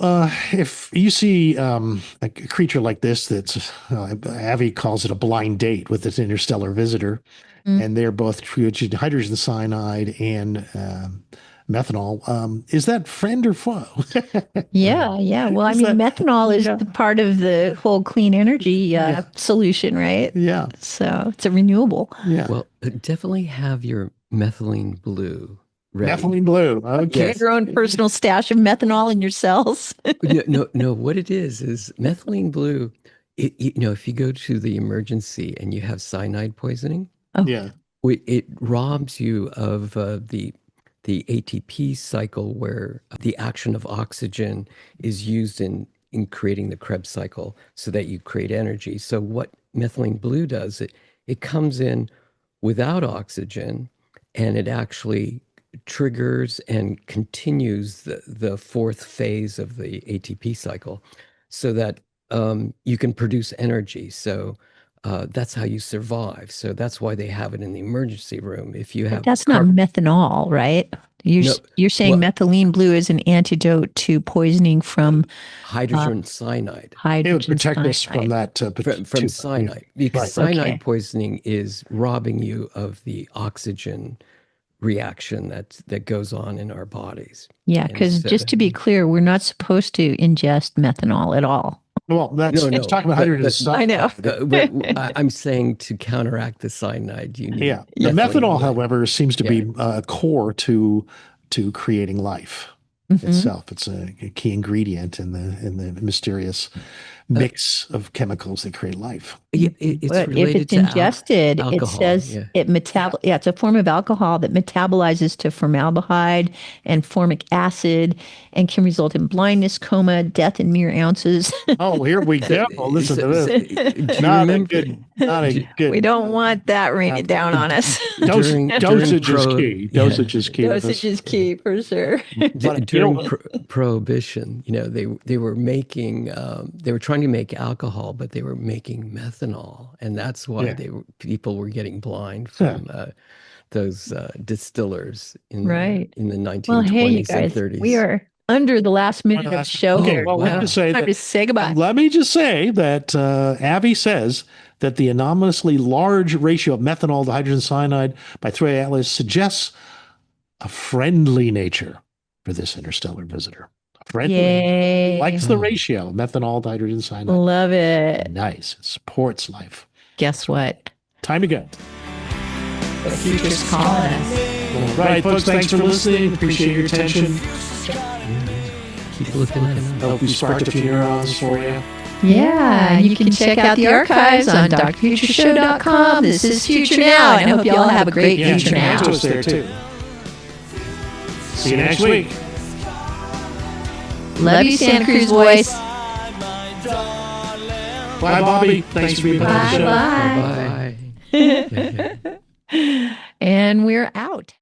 if you see a creature like this, that's Avi calls it a blind date with this interstellar visitor, and they're both creating hydrogen cyanide and methanol, is that friend or foe? Yeah. Well, I mean, methanol is the part of the whole clean energy solution, right? Yeah. So it's a renewable. Yeah. Well, definitely have your methylene blue ready. Methylene blue. Okay. Yes. Your own personal stash of methanol in your cells. No. What it is methylene blue. If you go to the emergency and you have cyanide poisoning, it robs you of the ATP cycle, where the action of oxygen is used in creating the Krebs cycle so that you create energy. So what methylene blue does, it comes in without oxygen, and it actually triggers and continues the fourth phase of the ATP cycle so that you can produce energy. So that's how you survive. So that's why they have it in the emergency room. If you have that's not methanol, right? You're saying methylene blue is an antidote to poisoning from hydrogen cyanide. It would protect us from that. From cyanide, because cyanide poisoning is robbing you of the oxygen reaction that goes on in our bodies. Yeah, because just to be clear, we're not supposed to ingest methanol at all. Well, it's talking about hydrogen cyanide. I know. I'm saying to counteract the cyanide, you need the methanol, however, seems to be core to creating life itself. It's a key ingredient in the mysterious mix of chemicals that create life. It's but if it's ingested, it says it's a form of alcohol that metabolizes to formaldehyde and formic acid and can result in blindness, coma, death in mere ounces. Oh, here we go. Listen to this. Not a good. We don't want that raining down on us. Dosage is key. Dosage is key. Dosage is key for sure. During Prohibition, they were making, they were trying to make alcohol, but they were making methanol, and that's why people were getting blind from those distillers in the 1920s and 30s. We are under the last minute of the show here. Well, let me say goodbye. Let me just say that Avi says that the anomalously large ratio of methanol to hydrogen cyanide by 3 Atlas suggests a friendly nature for this interstellar visitor. Friendly. Yay. Likes the ratio of methanol to hydrogen cyanide. Love it. Nice. It supports life. Guess what? Time to go. The future's calling us. All right, folks, thanks for listening. Appreciate your attention. Keep looking at it. Hope we sparked a few neurons for you. Yeah, you can check out the archives on drfutureshow.com. This is Future Now, and I hope you all have a great Future Now. To us there too. See you next week. Love you, Santa Cruz voice. Bye, Bobby. Thanks for being part of the show. Bye. And we're out.